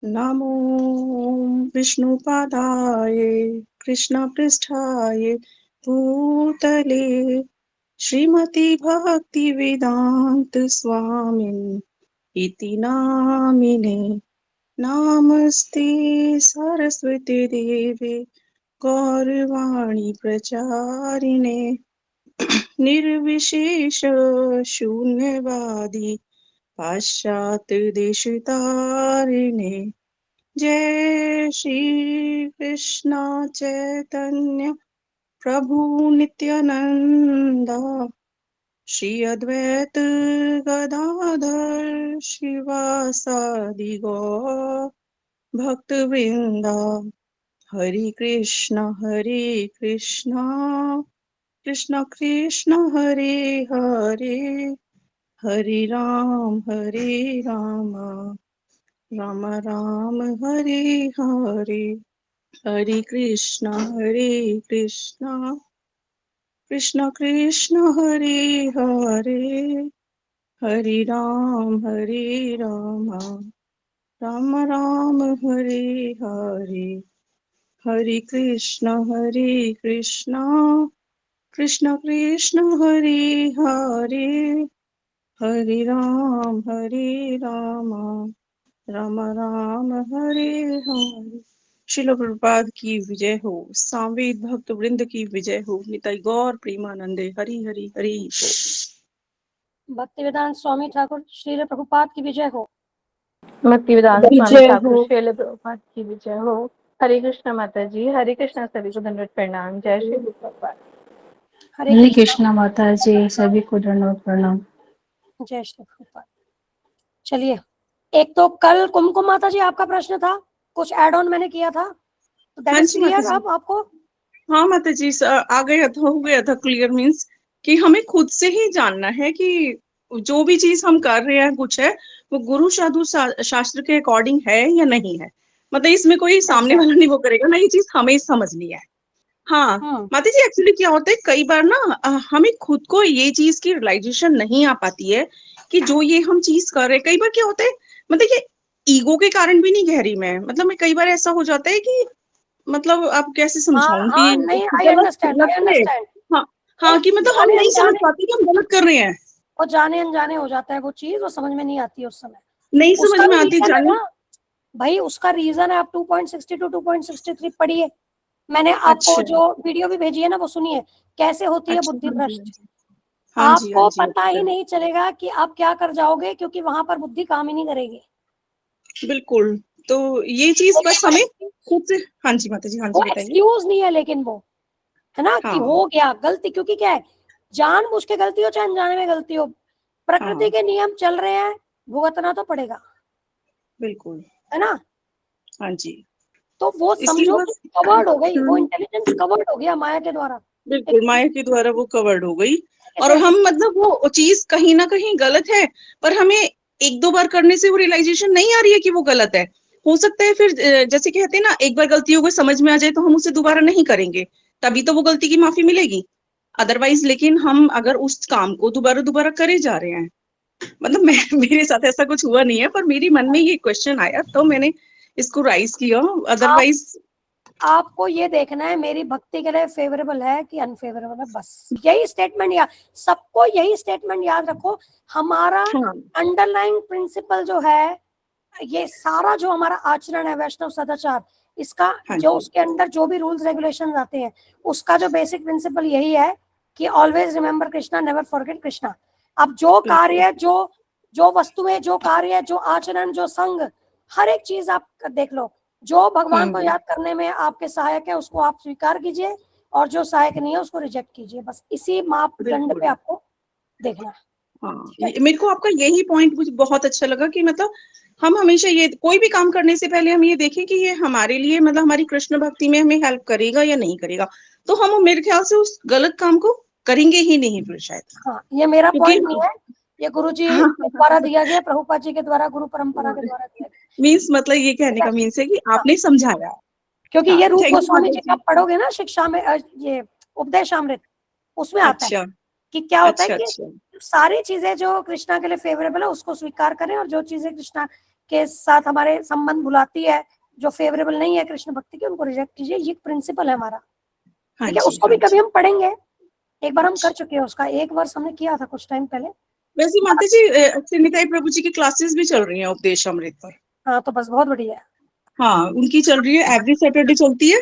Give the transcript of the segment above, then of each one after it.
नमो विष्णुपादाय कृष्णपृष्ठाय भूतले श्रीमती भक्तिवेदांत स्वामिन् इति नामिने। नमस्ते सरस्वती देवे गौरवाणी प्रचारिणे निर्विशेष शून्यवादी पाश्चात्य देशतारिणे। जय श्री कृष्ण चैतन्य प्रभु नित्यानंदा श्री अद्वैत गदाधर शिवासादि गौर भक्त वृंदा। हरे कृष्ण कृष्ण कृष्ण हरे हरे, हरे राम राम राम हरे हरे। हरे कृष्ण कृष्ण कृष्ण हरे हरे, हरे राम राम राम हरे हरे। हरे कृष्ण कृष्ण कृष्ण हरे हरे, हरे राम राम राम हरे हरे। शिल प्रभुपाद की विजय हो, सामवेद भक्त वृंद की विजय हो, निताई गौर प्रेमानंदे हरि हरि हरि बोल। भक्तिवेदांत स्वामी ठाकुर श्रील प्रभुपाद की विजय हो। भक्तिवेदांत स्वामी विजय ठाकुर हो। श्रील प्रभुपाद की विजय हो। हरे कृष्णा माता जी, हरे कृष्णा, सभी को दंडवत प्रणाम। जय श्री प्रभुपाद। हरे कृष्णा माता जी, सभी को दंडवत प्रणाम। जय श्री प्रभुपाद। चलिए, एक तो कल कुमकुम माता जी आपका प्रश्न था, कुछ एड ऑन मैंने किया था, तो दैट इज क्लियर अब आपको। हाँ माता जी, आ गया था, हो गया था क्लियर। मीन्स कि हमें खुद से ही जानना है कि जो भी चीज हम कर रहे हैं कुछ है वो गुरु साधु शास्त्र के अकॉर्डिंग है या नहीं है। मतलब इसमें कोई सामने वाला नहीं वो करेगा ना, ये चीज हमें समझनी है। हाँ माता जी, एक्चुअली क्या होता है कई बार ना हमें खुद को ये चीज की रियलाइजेशन नहीं आ पाती है कि जो ये हम चीज कर रहे हैं। कई बार क्या होता है, मतलब ये ईगो के कारण भी नहीं कह रही मैं, मतलब मैं कई बार ऐसा हो जाता है कि मतलब आप कैसे समझाऊं कि नहीं, आई गलत अंडरस्टैंड। हाँ हाँ, कि मतलब हम नहीं समझ पाते कि हम गलत कर रहे हैं। वो जाने अनजाने हो जाता है, वो चीज वो समझ में नहीं आती उस समय, नहीं समझ उसका में भी आती रीजन है जाने। ना भाई, उसका रीजन है। आप 2.62 2.63 पढ़िए, मैंने आपको अच्छा जो वीडियो भी भेजी है ना वो सुनिए, कैसे होती है अच्छा, बुद्धि हाँ जी भ्रष्ट। हाँ जी हाँ आपको जी, पता ही अच्छा नहीं चलेगा कि आप क्या कर जाओगे, क्योंकि वहां पर बुद्धि काम ही नहीं करेगी। बिल्कुल। तो ये चीज बस हमें खुद से। हाँ जी माता जी, हाँ वो जी बताइए। एक्सक्यूज नहीं है, लेकिन वो है ना कि हाँ हो गया गलती, क्योंकि क्या है, जानबूझ के गलती हो चाहे अनजाने में गलती हो, प्रकृति हाँ के नियम चल रहे हैं, भुगतना तो पड़ेगा, बिल्कुल। है ना। हाँ जी, तो वो इसलिए समझो कि बस कवर्ड हो गई, वो इंटेलिजेंस कवर्ड हो गया माया के द्वारा। बिल्कुल माया के द्वारा वो कवर्ड हो गई। और ऐसे हम मतलब वो चीज कहीं ना कहीं गलत है, पर हमें एक दो बार करने से वो रियलाइजेशन नहीं आ रही है कि वो गलत है। हो सकता है फिर जैसे कहते हैं ना, एक बार गलती हो गई समझ में आ जाए तो हम उसे दोबारा नहीं करेंगे, तभी तो वो गलती की माफी मिलेगी। अदरवाइज लेकिन हम अगर उस काम को दोबारा दोबारा करे जा रहे हैं, मतलब मैं मेरे साथ ऐसा कुछ हुआ नहीं है, पर मेरी मन में ये क्वेश्चन आया तो मैंने इसको राइज किया। अदरवाइज आपको ये देखना है मेरी भक्ति के लिए फेवरेबल है कि अनफेवरेबल है, बस यही स्टेटमेंट याद, सबको यही स्टेटमेंट याद रखो। हमारा हाँ अंडरलाइन प्रिंसिपल जो है, ये सारा जो हमारा आचरण है वैष्णव सदाचार, इसका हाँ जो जी उसके अंदर जो भी रूल्स रेगुलेशंस आते हैं, उसका जो बेसिक प्रिंसिपल यही है कि always remember Krishna, never forget Krishna. अब जो बिल्कुल कार्य, जो वस्तुएं, जो कार्य, जो आचरण, जो संग, हर एक चीज आप देख लो, जो भगवान को याद करने में आपके सहायक है उसको आप स्वीकार कीजिए, और जो सहायक नहीं है उसको रिजेक्ट कीजिए। बस इसी मापदंड पे बिल्कुल। आपको देखना है। हाँ मेरे को आपका यही पॉइंट मुझे बहुत अच्छा लगा कि मतलब हम हमेशा ये कोई भी काम करने से पहले हम ये देखें कि ये हमारे लिए मतलब हमारी कृष्ण भक्ति में हमें हेल्प करेगा या नहीं करेगा। तो हम मेरे ख्याल से उस गलत काम को करेंगे ही नहीं फिर शायद। हाँ, ये मेरा क्योंकि पॉइंट नहीं है, ये गुरु जी हाँ के द्वारा दिया गया, प्रभुपाद जी के द्वारा, गुरु परंपरा के द्वारा दिया गया। मीन्स मतलब ये कहने ठीक है, का मीन्स है कि हाँ, आपने समझाया। क्योंकि हाँ ये रूप थैंक यू गोस्वामी माता जी का जी। पढ़ोगे ना शिक्षा में, ये उपदेशामृत, उसमें आता है अच्छा कि क्या होता है अच्छा कि अच्छा। सारी चीजें जो कृष्णा के लिए फेवरेबल है उसको स्वीकार करें, और जो चीजें कृष्णा के साथ हमारे संबंध बुलाती है, जो फेवरेबल नहीं है कृष्ण भक्ति के, उनको रिजेक्ट कीजिए। ये प्रिंसिपल है हमारा, हाँ ठीक है। जी, उसको हाँ भी कभी जी। हम पढ़ेंगे, एक बार हम कर चुके हैं उसका, एक वर्ष हमने किया था कुछ टाइम पहले। वैसे माता जी निताई प्रभु जी की क्लासेस भी चल रही हैं उपदेश अमृत पर। हाँ तो बस बहुत बढ़िया है। हाँ, उनकी चल रही है, एवरी सैटरडे चलती है,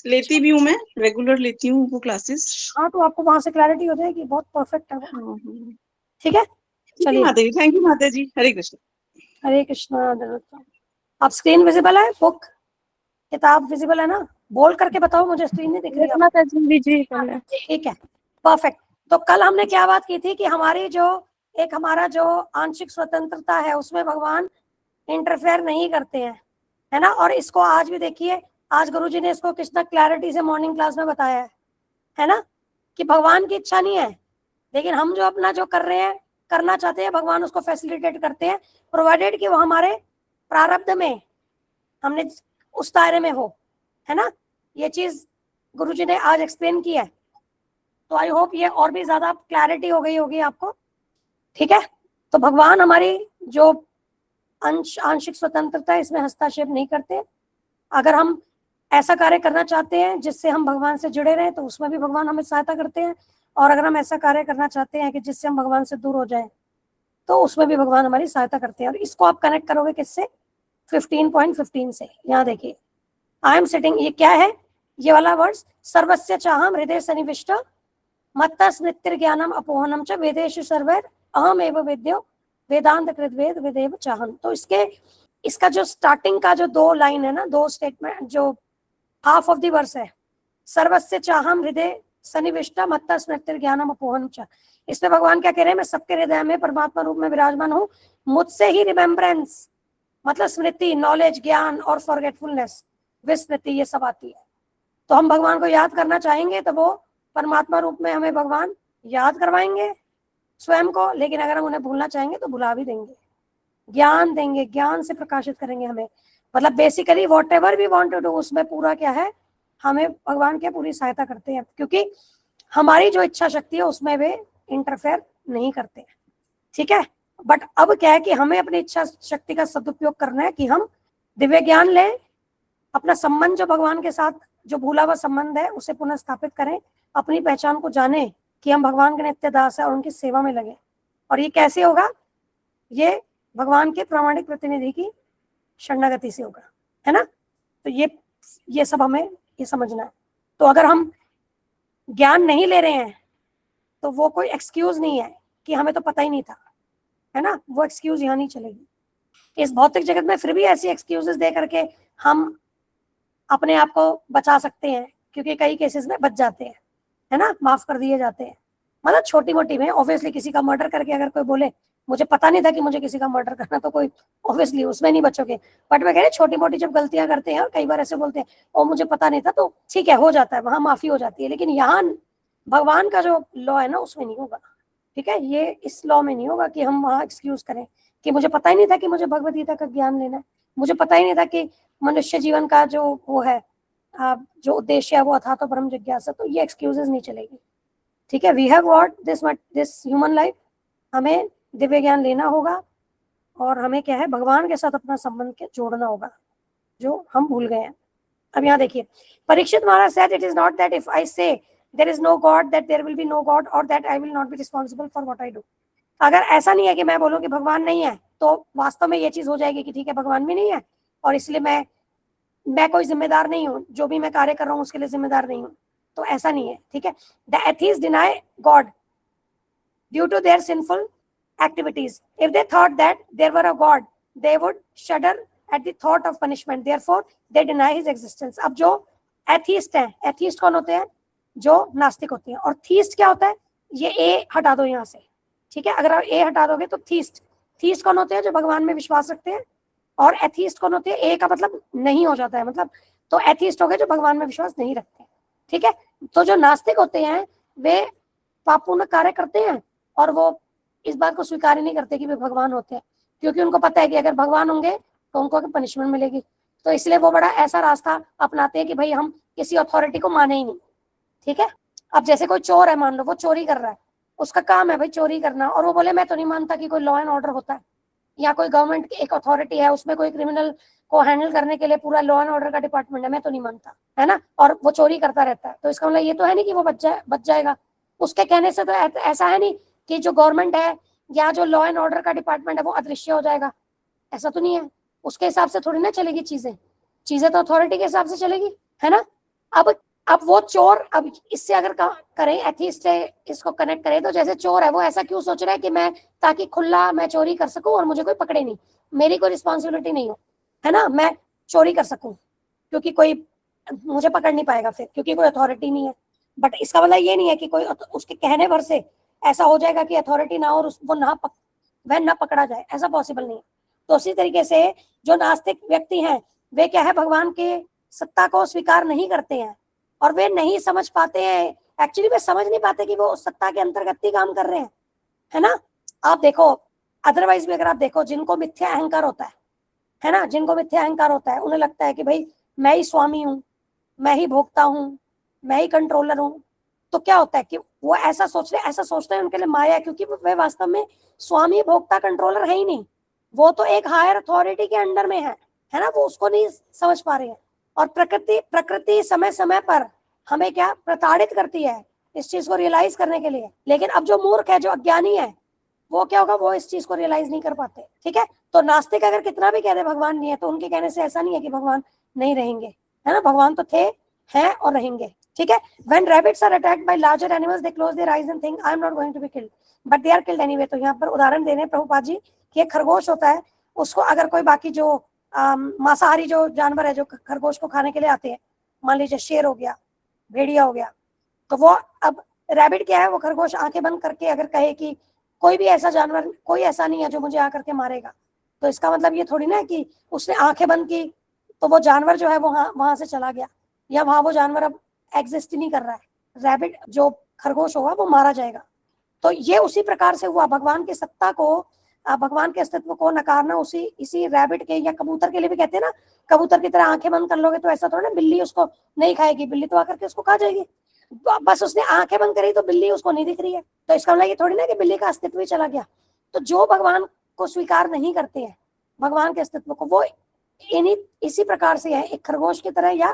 लेती भी हूँ मैं, रेगुलर लेती हूँ वो क्लासेस। हाँ तो आपको वहां से क्लैरिटी हो जाएगी, बहुत परफेक्ट है वो, हाँ, हाँ। ठीक है। ठीक है चलिए, माता जी, थैंक यू माता जी, हरे कृष्ण। हरे कृष्णा। आप स्क्रीन विजिबल है, बुक किताब विजिबल है ना? बोल करके बताओ, मुझे स्क्रीन नहीं दिख रही यस आप। माता जी, विजिबल है। ठीक है, परफेक्ट। तो कल हमने क्या बात की थी कि हमारी जो एक हमारा जो आंशिक स्वतंत्रता है उसमें भगवान इंटरफेयर नहीं करते हैं, है ना। और इसको आज भी देखिए, आज गुरुजी ने इसको कितना क्लैरिटी से मॉर्निंग क्लास में बताया है ना, कि भगवान की इच्छा नहीं है, लेकिन हम जो अपना जो कर रहे हैं, करना चाहते हैं, भगवान उसको फैसिलिटेट करते हैं, प्रोवाइडेड कि वो हमारे प्रारब्ध में, हमने उस दायरे में हो, है ना। ये चीज गुरुजी ने आज एक्सप्लेन की है, तो आई होप ये और भी ज्यादा क्लैरिटी हो गई होगी आपको, ठीक है। तो भगवान हमारी जो आंशिक स्वतंत्रता है इसमें हस्तक्षेप नहीं करते। अगर हम ऐसा कार्य करना चाहते हैं जिससे हम भगवान से जुड़े रहें तो उसमें भी भगवान हमें सहायता करते हैं, और अगर हम ऐसा कार्य करना चाहते हैं कि जिससे हम भगवान से दूर हो जाएं तो उसमें भी भगवान हमारी सहायता करते हैं। और इसको आप कनेक्ट करोगे किससे? 15.15 से। यहाँ देखिए, आई एम सिटिंग, ये क्या है? ये वाला वर्ड्स, सर्वस्य चाहम हृदय सन्निविष्ट मत्त स्मृतिर ज्ञानम अपोहनम च वेदेषु सर्वैर अहम एव वेद्यो वेदांत कृतवेद वेदेव चाहम। तो इसका जो स्टार्टिंग का जो 2 लाइन है ना, 2 स्टेटमेंट, जो हाफ ऑफ द वर्स है, सर्वस्य चाहम हृदय सन्निविष्ट मत्त स्मृतिर ज्ञानम अपोहनम च, इसमें भगवान क्या कह रहे हैं? मैं सबके हृदय में परमात्मा रूप में विराजमान हूँ, मुझसे ही रिमेम्बरेंस, मतलब स्मृति, नॉलेज, ज्ञान और फॉरगेटफुलनेस, विस्मृति, ये सब आती है। तो हम भगवान को याद करना चाहेंगे तो वो परमात्मा रूप में हमें भगवान याद करवाएंगे स्वयं को, लेकिन अगर हम उन्हें भूलना चाहेंगे तो भुला भी देंगे, ज्ञान देंगे, ज्ञान से प्रकाशित करेंगे हमें। मतलब basically whatever we want to do, उसमें पूरा क्या है, हमें भगवान की पूरी सहायता करते हैं, क्योंकि हमारी जो इच्छा शक्ति है उसमें वे इंटरफेयर नहीं करते, ठीक है। बट अब क्या है कि हमें अपनी इच्छा शक्ति का सदुपयोग करना है कि हम दिव्य ज्ञान लें, अपना संबंध जो भगवान के साथ जो भूला हुआ संबंध है उसे पुनः स्थापित करें, अपनी पहचान को जाने कि हम भगवान के नित्य दास है और उनकी सेवा में लगे। और ये कैसे होगा? ये भगवान के प्रामाणिक प्रतिनिधि की शरणागति से होगा, है ना। तो ये सब हमें ये समझना है। तो अगर हम ज्ञान नहीं ले रहे हैं तो वो कोई एक्सक्यूज नहीं है कि हमें तो पता ही नहीं था, है ना, वो एक्सक्यूज यहाँ नहीं चलेगी। इस भौतिक जगत में फिर भी ऐसी एक्सक्यूजेस दे करके हम अपने आप को बचा सकते हैं, क्योंकि कई केसेस में बच जाते हैं, है ना, माफ कर दिए जाते हैं। मतलब छोटी मोटी में ऑब्वियसली किसी का मर्डर करके अगर कोई बोले मुझे पता नहीं था कि मुझे किसी का मर्डर करना, तो कोई ऑब्वियसली उसमें नहीं बचोगे। बट मैं कह रही छोटी मोटी जब गलतियां करते हैं और कई बार ऐसे बोलते हैं ओ मुझे पता नहीं था, तो ठीक है, हो जाता है, वहां माफी हो जाती है। लेकिन यहाँ भगवान का जो लॉ है ना उसमें नहीं होगा, ठीक है। ये इस लॉ में नहीं होगा कि हम वहाँ एक्सक्यूज करें कि मुझे पता ही नहीं था कि मुझे भगवद गीता का ज्ञान लेना है, मुझे पता ही नहीं था कि मनुष्य जीवन का जो वो है, जो उद्देश्य है वो अथा तो ब्रह्म जिज्ञासा। तो ये एक्सक्यूजेस नहीं चलेगी, ठीक है। We have got this human life, हमें दिव्य ज्ञान लेना होगा और हमें क्या है, भगवान के साथ अपना संबंध के जोड़ना होगा, जो हम भूल गए हैं। अब यहाँ देखिए, परीक्षित महाराज said it is not that if I say there is no God that there will be no God or that I will not be responsible for what I do। अगर ऐसा नहीं है कि मैं बोलूँ कि भगवान नहीं है तो वास्तव में ये चीज हो जाएगी कि ठीक है भगवान भी नहीं है और इसलिए मैं कोई जिम्मेदार नहीं हूँ, जो भी मैं कार्य कर रहा हूँ उसके लिए जिम्मेदार नहीं हूँ। तो ऐसा नहीं है, ठीक है। The atheist deny God due to their sinful activities. If they thought that there were a God, they would shudder at the thought of punishment. Therefore, they deny his existence. अब जो एथीस्ट है, atheist कौन होते हैं? जो नास्तिक होते हैं। और थीस्ट क्या होता है? ये ए हटा दो यहाँ से, ठीक है। अगर आप ए हटा दोगे तो थीस्ट कौन होते हैं? जो भगवान में विश्वास रखते हैं। और एथीस्ट कौन होते हैं? ए का मतलब नहीं हो जाता है, मतलब तो एथीस्ट हो गए जो भगवान में विश्वास नहीं रखते, ठीक है। तो जो नास्तिक होते हैं वे पापपूर्ण कार्य करते हैं और वो इस बात को स्वीकार ही नहीं करते कि वे भगवान होते हैं, क्योंकि उनको पता है कि अगर भगवान होंगे तो उनको पनिशमेंट मिलेगी। तो इसलिए वो बड़ा ऐसा रास्ता अपनाते हैं कि भाई हम किसी अथॉरिटी को माने ही नहीं, ठीक है। अब जैसे कोई चोर है, मान लो वो चोरी कर रहा है, उसका काम है भाई चोरी करना, और वो बोले मैं तो नहीं मानता कि कोई लॉ एंड ऑर्डर होता है, या कोई गवर्नमेंट की एक अथॉरिटी है, उसमें कोई क्रिमिनल को हैंडल करने के लिए पूरा लॉ एंड ऑर्डर का डिपार्टमेंट है, मैं तो नहीं मानता, है ना, और वो चोरी करता रहता है, तो इसका मतलब ये तो है नहीं कि वो बच जाएगा। उसके कहने से तो ऐसा है नहीं कि जो गवर्नमेंट है या जो लॉ एंड ऑर्डर का डिपार्टमेंट है वो अदृश्य हो जाएगा, ऐसा तो नहीं है। उसके हिसाब से थोड़ी ना चलेगी चीजें तो अथॉरिटी के हिसाब से चलेगी, है ना। अब वो चोर, अब इससे अगर करें एथिस्ट से इसको कनेक्ट करें, तो जैसे चोर है वो ऐसा क्यों सोच रहा है कि मैं ताकि खुला मैं चोरी कर सकूं और मुझे कोई पकड़े नहीं, मेरी कोई रिस्पॉन्सिबिलिटी नहीं हो, है ना, मैं चोरी कर सकूं क्योंकि कोई मुझे पकड़ नहीं पाएगा फिर, क्योंकि कोई अथॉरिटी नहीं है। बट इसका मतलब ये नहीं है कि कोई उसके कहने भर से ऐसा हो जाएगा कि अथॉरिटी ना और वो वह ना पकड़ा जाए, ऐसा पॉसिबल नहीं है। तो उसी तरीके से जो नास्तिक व्यक्ति हैं वे क्या है, भगवान के सत्ता को स्वीकार नहीं करते हैं और वे नहीं समझ पाते हैं, एक्चुअली वे समझ नहीं पाते कि वो उस सत्ता के अंतर्गत ही काम कर रहे हैं, है ना। आप देखो, अदरवाइज भी अगर आप देखो, जिनको मिथ्या अहंकार होता है ना, जिनको मिथ्या अहंकार होता है, उन्हें लगता है कि भाई मैं ही स्वामी हूँ, मैं ही भोक्ता हूँ, मैं ही कंट्रोलर हूँ, तो क्या होता है कि वो ऐसा सोचते हैं उनके लिए माया है, क्योंकि वे वास्तव में स्वामी भोक्ता कंट्रोलर है ही नहीं, वो तो एक हायर अथॉरिटी के अंडर में है ना, वो उसको नहीं समझ पा रहे हैं। और प्रकृति समय समय पर हमें क्या प्रताड़ित करती है इस चीज को रियलाइज करने के लिए, लेकिन अब जो मूर्ख है, जो अज्ञानी है, वो क्या होगा, वो इस चीज को रियलाइज नहीं कर पाते, ठीक है। तो नास्तिक अगर कितना भी कह दे भगवान नहीं है, तो उनके कहने से ऐसा नहीं है कि भगवान नहीं रहेंगे, है ना, भगवान तो थे, हैं और रहेंगे, ठीक है। When rabbits are attacked by larger animals, they close their eyes and think, I am not going to be killed, but they are killed anyway। तो यहाँ पर उदाहरण दे रहे हैं प्रभुपाद जी कि एक खरगोश होता है, उसको अगर कोई बाकी जो मांसाहारी जो जानवर है जो खरगोश को खाने के लिए आते हैं, मान लीजिए शेर हो गया, भेड़िया हो गया, तो वो अब रैबिट क्या है, वो खरगोश आंखें बंद करके अगर कहे कि कोई भी ऐसा जानवर, कोई ऐसा नहीं है जो मुझे आकर के मारेगा, तो इसका मतलब ये थोड़ी ना है कि उसने आंखें बंद की तो वो जानवर जो है वो वहां से चला गया, या वहां वो जानवर अब एग्जिस्ट नहीं कर रहा है, रैबिट जो खरगोश होगा वो मारा जाएगा। तो ये उसी प्रकार से हुआ, भगवान की सत्ता को, भगवान के अस्तित्व को नकारना इसी रैबिट के या कबूतर के लिए भी कहते हैं ना, कबूतर की तरह आंखें बंद कर लोगे तो ऐसा थोड़ा ना बिल्ली उसको नहीं खाएगी, बिल्ली तो आकर के उसको खा जाएगी, बस उसने आंखें बंद करी तो बिल्ली उसको नहीं दिख रही है, तो इसका मतलब ये थोड़ी ना कि बिल्ली का अस्तित्व ही चला गया। तो जो भगवान को स्वीकार नहीं करते हैं, भगवान के अस्तित्व को, वो इसी प्रकार से है, एक खरगोश की तरह या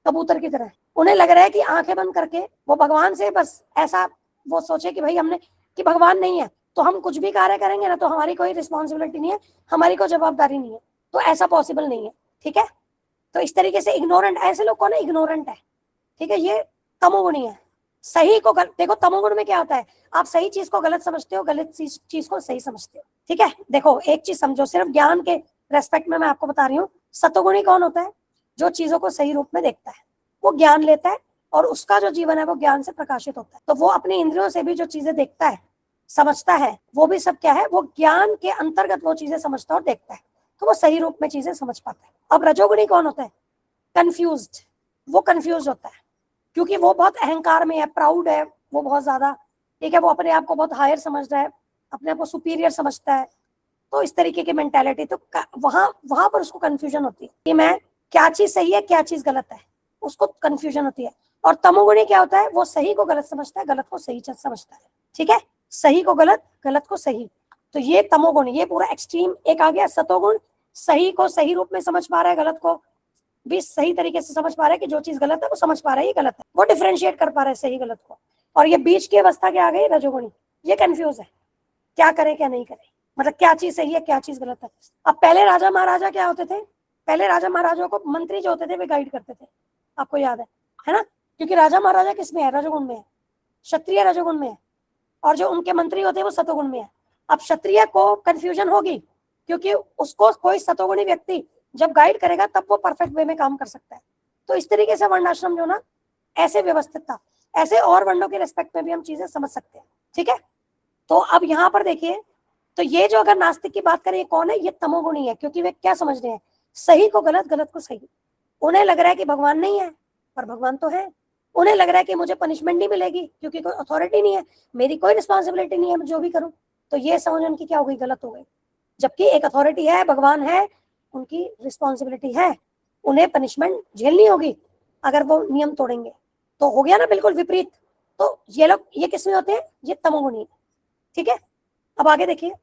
कबूतर की तरह। उन्हें लग रहा है कि आंखें बंद करके वो भगवान से बस ऐसा वो सोचे कि भाई हमने, कि भगवान नहीं है तो हम कुछ भी कार्य करेंगे ना, तो हमारी कोई रिस्पॉन्सिबिलिटी नहीं है, हमारी कोई जवाबदारी नहीं है, तो ऐसा पॉसिबल नहीं है, ठीक है। तो इस तरीके से इग्नोरेंट, ऐसे लोग कौन है, इग्नोरेंट है, ठीक है, ये तमोगुणी है। सही को देखो, तमोगुण में क्या होता है, आप सही चीज को गलत समझते हो, गलत चीज को सही समझते हो, ठीक है। देखो एक चीज समझो, सिर्फ ज्ञान के रेस्पेक्ट में मैं आपको बता रही हूँ, सतोगुणी कौन होता है, जो चीजों को सही रूप में देखता है, वो ज्ञान लेता है और उसका जो जीवन है वो ज्ञान से प्रकाशित होता है। तो वो अपनी इंद्रियों से भी जो चीजें देखता है, समझता है, वो भी सब क्या है, वो ज्ञान के अंतर्गत वो चीजें समझता है और देखता है, तो वो सही रूप में चीजें समझ पाता है। अब रजोगुणी कौन होता है, कंफ्यूज्ड, वो कंफ्यूज होता है क्योंकि वो बहुत अहंकार में है, प्राउड है, वो बहुत ज्यादा, ठीक है, वो अपने आप को बहुत हायर समझ रहा है, अपने आप को सुपीरियर समझता है, तो इस तरीके की मेंटालिटी, तो वहां पर उसको कंफ्यूजन होती है कि मैं क्या चीज सही है क्या चीज गलत है, उसको कंफ्यूजन होती है। और तमोगुणी क्या होता है, वो सही को गलत समझता है, गलत को सही समझता है, ठीक है, सही को गलत, गलत को सही। तो ये तमोगुण, ये पूरा एक्सट्रीम एक आ गया। सतोगुण सही को सही रूप में समझ पा रहा है, गलत को भी सही तरीके से समझ पा रहा है, कि जो चीज गलत है वो समझ पा रहा है ये गलत है, वो डिफरेंशिएट कर पा रहा है सही गलत को। और ये बीच की अवस्था क्या आ गई, रजोगुणी, ये कंफ्यूज है, क्या करे क्या नहीं करे, मतलब क्या चीज सही है क्या चीज गलत है। अब पहले राजा महाराजा क्या होते थे, पहले राजा महाराजाओं को मंत्री जो होते थे वे गाइड करते थे, आपको याद है ना, क्योंकि राजा महाराजा किसमें है, रजोगुण में है, क्षत्रिय रजोगुण में है, और जो उनके मंत्री होते हैं वो सतोगुण में है। अब क्षत्रिय को कंफ्यूजन होगी क्योंकि उसको कोई सतोगुणी व्यक्ति जब गाइड करेगा तब वो परफेक्ट वे में काम कर सकता है। तो इस तरीके से वर्णाश्रम जो ना ऐसे व्यवस्थित था, ऐसे और वर्णों के रेस्पेक्ट में भी हम चीजें समझ सकते हैं, ठीक है। तो अब यहाँ पर देखिए, तो ये जो अगर नास्तिक की बात करें, कौन है, ये तमोगुणी है, क्योंकि वे क्या समझ रहे हैं, सही को गलत, गलत को सही। उन्हें लग रहा है कि भगवान नहीं है पर भगवान तो है, उन्हें लग रहा है कि मुझे पनिशमेंट नहीं मिलेगी क्योंकि कोई अथॉरिटी नहीं है, मेरी कोई रिस्पॉन्सिबिलिटी नहीं है, मैं जो भी करूं, तो ये समझ उनकी क्या हो गई, गलत हो गई। जबकि एक अथॉरिटी है, भगवान है, उनकी रिस्पॉन्सिबिलिटी है, उन्हें पनिशमेंट झेलनी होगी अगर वो नियम तोड़ेंगे, तो हो गया ना बिल्कुल विपरीत। तो ये लोग, ये किसमें होते हैं, ये तमोगुणी, ठीक है। अब आगे देखिए,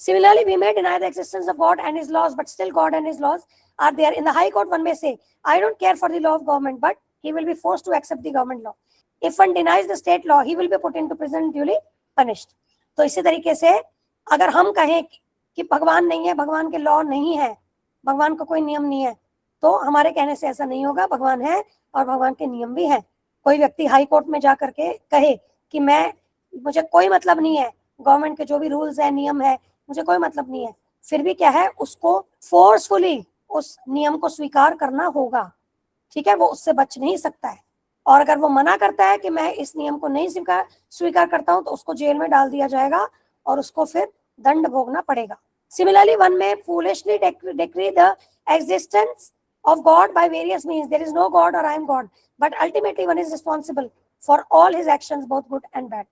Similarly, we may deny the existence of God and his laws, but still God and his laws are there. In the High Court, one may say, I don't care for the law of government, but he will be forced to accept the government law. If one denies the state law, he will be put into prison, duly punished. तो इसी तरीके से अगर हम कहें कि भगवान नहीं है, भगवान के लॉ नहीं है, भगवान का कोई नियम नहीं है, तो हमारे कहने से ऐसा नहीं होगा। भगवान है और भगवान के नियम भी हैं। कोई व्यक्ति हाई कोर्ट में जा करके कहे कि मुझे कोई मतलब नहीं है, गवर्नमेंट के जो भी रूल्स है, नियम है, मुझे कोई मतलब नहीं है, फिर भी क्या है, उसको फोर्सफुली उस नियम को स्वीकार करना होगा। ठीक है, वो उससे बच नहीं सकता है। और अगर वो मना करता है कि मैं इस नियम को नहीं स्वीकार करता हूं, तो उसको जेल में डाल दिया जाएगा और उसको फिर दंड भोगना पड़ेगा। Similarly, one may foolishly decree the existence of God by various means. There is no God or I am God, but ultimately one is responsible for all his actions, both good and bad.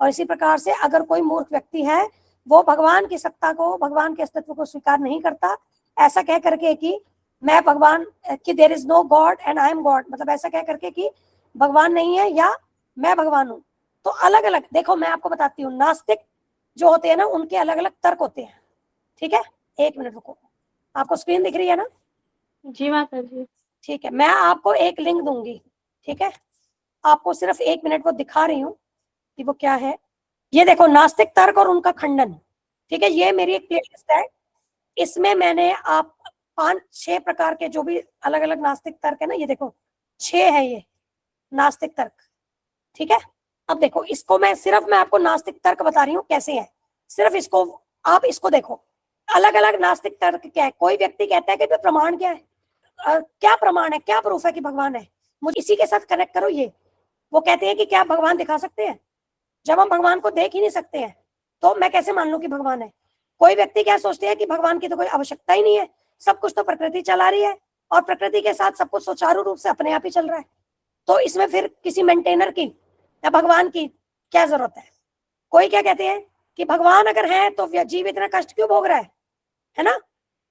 और इसी प्रकार से अगर कोई मूर्ख व्यक्ति है, वो भगवान की सत्ता को, भगवान के अस्तित्व को स्वीकार नहीं करता, ऐसा कह करके कि मैं भगवान, कि there is no god and I am god, मतलब ऐसा कह करके कि भगवान नहीं है या मैं भगवान हूं। तो अलग अलग, देखो मैं आपको बताती हूँ, नास्तिक जो होते हैं ना, उनके अलग अलग तर्क होते हैं। ठीक है, एक मिनट रुको, आपको स्क्रीन दिख रही है ना? जी माता जी। ठीक है, मैं आपको एक लिंक दूंगी। ठीक है, आपको सिर्फ 1 मिनट वो दिखा रही हूँ कि वो क्या है। ये देखो, नास्तिक तर्क और उनका खंडन। ठीक है, ये मेरी एक प्लेलिस्ट है, इसमें मैंने आप 5-6 प्रकार के जो भी अलग अलग नास्तिक तर्क है ना, ये देखो 6 है ये नास्तिक तर्क। ठीक है, अब देखो इसको मैं आपको नास्तिक तर्क बता रही हूँ कैसे है, सिर्फ इसको आप इसको देखो। अलग अलग नास्तिक तर्क क्या है। कोई व्यक्ति कहता है कि प्रमाण क्या है, क्या प्रमाण है, क्या प्रूफ है कि भगवान है, मुझे इसी के साथ कनेक्ट करो। ये वो कहते हैं कि क्या भगवान दिखा सकते हैं? जब हम भगवान को देख ही नहीं सकते हैं तो मैं कैसे मान लूं कि भगवान है? कोई व्यक्ति क्या सोचते हैं कि भगवान की तो कोई आवश्यकता ही नहीं है, सब कुछ तो प्रकृति चला रही है और प्रकृति के साथ सब कुछ सुचारू रूप से अपने आप ही चल रहा है, तो इसमें फिर किसी मेंटेनर की या भगवान की क्या जरूरत है? कोई क्या कहते हैं कि भगवान अगर है तो जीव इतना कष्ट क्यों भोग रहा है ना?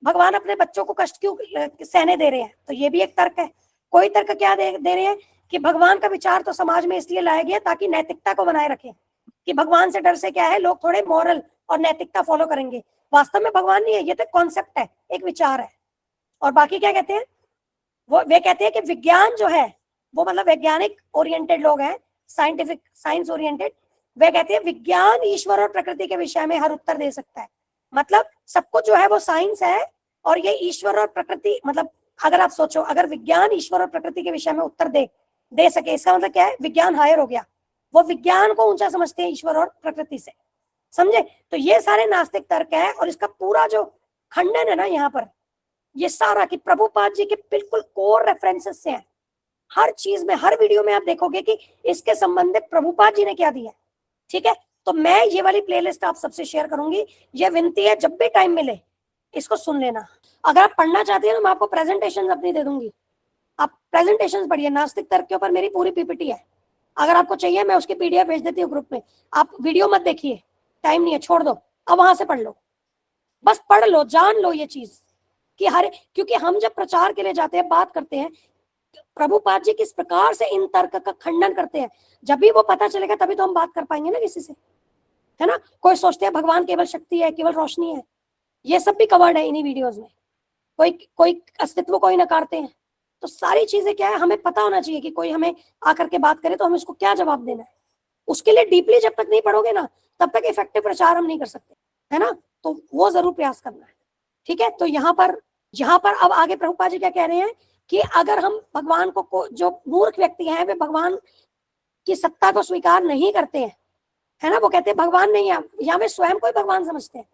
भगवान अपने बच्चों को कष्ट क्यों सहने दे रहे हैं? तो ये भी एक तर्क है। कोई तर्क क्या दे रहे हैं कि भगवान का विचार तो समाज में इसलिए लाया गया ताकि नैतिकता को बनाए रखें, कि भगवान से डर से क्या है, लोग थोड़े मॉरल और नैतिकता फॉलो करेंगे। वास्तव में भगवान नहीं है, ये तो कॉन्सेप्ट है, एक विचार है। और बाकी क्या कहते हैं, वे कहते हैं कि विज्ञान जो है वो, मतलब वैज्ञानिक ओरिएंटेड लोग हैं, साइंटिफिक साइंस ओरिएंटेड, वे कहते हैं विज्ञान ईश्वर और प्रकृति के विषय में हर उत्तर दे सकता है। मतलब सब कुछ जो है वो साइंस है और ये ईश्वर और प्रकृति, मतलब अगर आप सोचो, अगर विज्ञान ईश्वर और प्रकृति के विषय में उत्तर दे सके, इसका मतलब क्या है, विज्ञान हायर हो गया, वो विज्ञान को ऊंचा समझते हैं ईश्वर और प्रकृति से। समझे? तो ये सारे नास्तिक तर्क है और इसका पूरा जो खंडन है ना यहाँ पर, ये सारा कि प्रभुपाद जी के बिल्कुल कोर रेफरेंसेस से है। हर चीज में, हर वीडियो में आप देखोगे कि इसके संबंधित प्रभुपाद जी ने क्या दिया है। ठीक है, तो मैं ये वाली प्लेलिस्ट आप सबसे शेयर करूंगी। ये विनती है, जब भी टाइम मिले इसको सुन लेना। अगर आप पढ़ना चाहते हैं तो मैं आपको प्रेजेंटेशन अपनी दे दूंगी, आप प्रेजेंटेशन पढ़िए। नास्तिक तर्क के ऊपर मेरी पूरी पीपीटी है, अगर आपको चाहिए मैं उसकी पीडीएफ भेज देती हूँ ग्रुप में। आप वीडियो मत देखिए, टाइम नहीं है, छोड़ दो, अब वहां से पढ़ लो, बस पढ़ लो, जान लो ये चीज कि क्योंकि हम जब प्रचार के लिए जाते हैं, बात करते हैं, प्रभुपाद जी किस प्रकार से इन तर्क का खंडन करते हैं, जब भी वो पता चलेगा तभी तो हम बात कर पाएंगे ना किसी से, है ना? कोई सोचते हैं भगवान केवल शक्ति है, केवल रोशनी है, ये सब भी कवर्ड है इन्हीं वीडियोस में। कोई अस्तित्व को ही नकारते हैं। तो सारी चीजें क्या है, हमें पता होना चाहिए कि कोई हमें आकर के बात करे तो हमें उसको क्या जवाब देना है। उसके लिए डीपली जब तक नहीं पढ़ोगे ना, तब तक इफेक्टिव प्रचार हम नहीं कर सकते, है ना? तो वो जरूर प्रयास करना है। ठीक है, तो यहाँ पर अब आगे प्रभुपाद जी क्या कह रहे हैं कि अगर हम भगवान को, जो मूर्ख व्यक्ति हैं वे भगवान की सत्ता को स्वीकार नहीं करते हैं, है ना, वो कहते हैं भगवान नहीं है, या वे स्वयं को ही भगवान समझते हैं,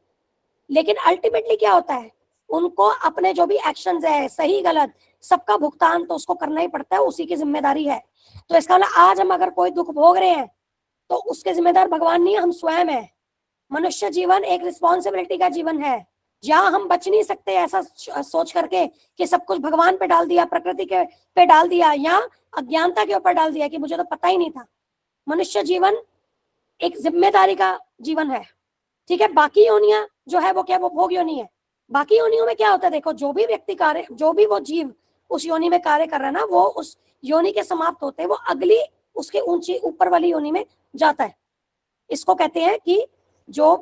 लेकिन अल्टीमेटली क्या होता है, उनको अपने जो भी एक्शंस है, सही गलत, सबका भुगतान तो उसको करना ही पड़ता है, उसी की जिम्मेदारी है। तो इसका मतलब आज हम अगर कोई दुख भोग रहे हैं तो उसके जिम्मेदार भगवान नहीं है, हम स्वयं है। मनुष्य जीवन एक रिस्पॉन्सिबिलिटी का जीवन है, जहाँ हम बच नहीं सकते ऐसा सोच करके कि सब कुछ भगवान पे डाल दिया, प्रकृति के पे डाल दिया, या अज्ञानता के ऊपर डाल दिया कि मुझे तो पता ही नहीं था। मनुष्य जीवन एक जिम्मेदारी का जीवन है। ठीक है, बाकी योनियां जो है वो क्या, वो भोग योनि है। बाकी योनियों में क्या होता है, देखो, जो भी व्यक्ति कार्य, जो भी वो जीव उस योनि में कार्य कर रहा है ना, वो उस योनि के समाप्त होते हैं, वो अगली उसके ऊंची ऊपर वाली योनि में जाता है। इसको कहते हैं कि जो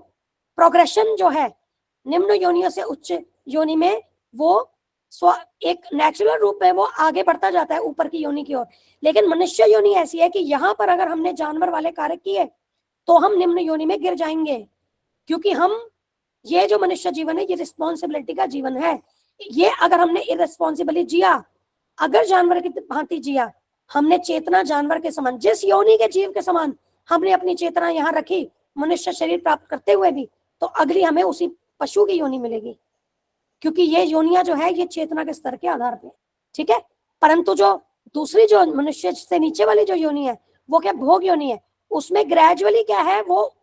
प्रोग्रेशन जो है निम्न योनियों से उच्च योनि में वो एक नेचुरल रूप में वो आगे बढ़ता जाता है ऊपर की योनि की ओर। लेकिन मनुष्य योनि ऐसी है कि यहाँ पर अगर हमने जानवर वाले कार्य किए तो हम निम्न योनि में गिर जाएंगे, क्योंकि हम ये जो मनुष्य जीवन है ये रिस्पॉन्सिबिलिटी का जीवन है। ये अगर हमने इरेस्पॉन्सिबली जिया, अगर जानवर की भांति जिया, हमने चेतना जानवर के समान, जिस योनि के जीव के समान हमने अपनी चेतना यहाँ रखी मनुष्य शरीर प्राप्त करते हुए भी, तो अगली हमें उसी पशु की योनि मिलेगी, क्योंकि ये योनियां जो है ये चेतना के स्तर के आधार पे, ठीक है। परंतु जो दूसरी जो मनुष्य से नीचे वाली जो योनि है वो क्या भोग योनि है, उसमें ग्रेजुअली क्या है, वो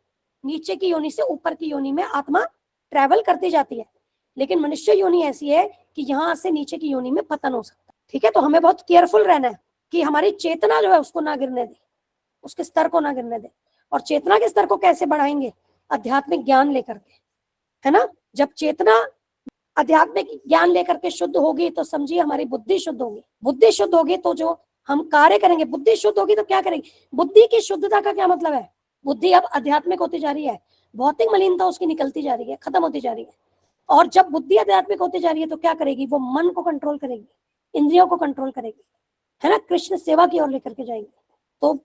नीचे की योनि से ऊपर की योनि में आत्मा ट्रेवल करती जाती है। लेकिन मनुष्य योनि ऐसी है कि यहाँ से नीचे की योनि में पतन हो सकता है, ठीक है। तो हमें बहुत केयरफुल रहना है कि हमारी चेतना जो है उसको ना गिरने दे, उसके स्तर को ना गिरने दे। और चेतना के स्तर को कैसे बढ़ाएंगे? आध्यात्मिक ज्ञान लेकर के, है ना। जब चेतना आध्यात्मिक ज्ञान लेकर के शुद्ध होगी तो समझिए हमारी बुद्धि शुद्ध होगी। बुद्धि शुद्ध होगी तो जो हम कार्य करेंगे, बुद्धि शुद्ध होगी तो क्या करेंगे? बुद्धि की शुद्धता का क्या मतलब है? बुद्धि अब आध्यात्मिक होती जा रही है, भौतिक मलिनता उसकी निकलती जा रही है, खत्म होती जा रही है। और जब बुद्धि आध्यात्मिक होती जा रही है तो क्या करेगी? वो मन को कंट्रोल करेगी, इंद्रियों को कंट्रोल करेगी, है ना, कृष्ण सेवा की ओर लेकर के जाएंगे। तो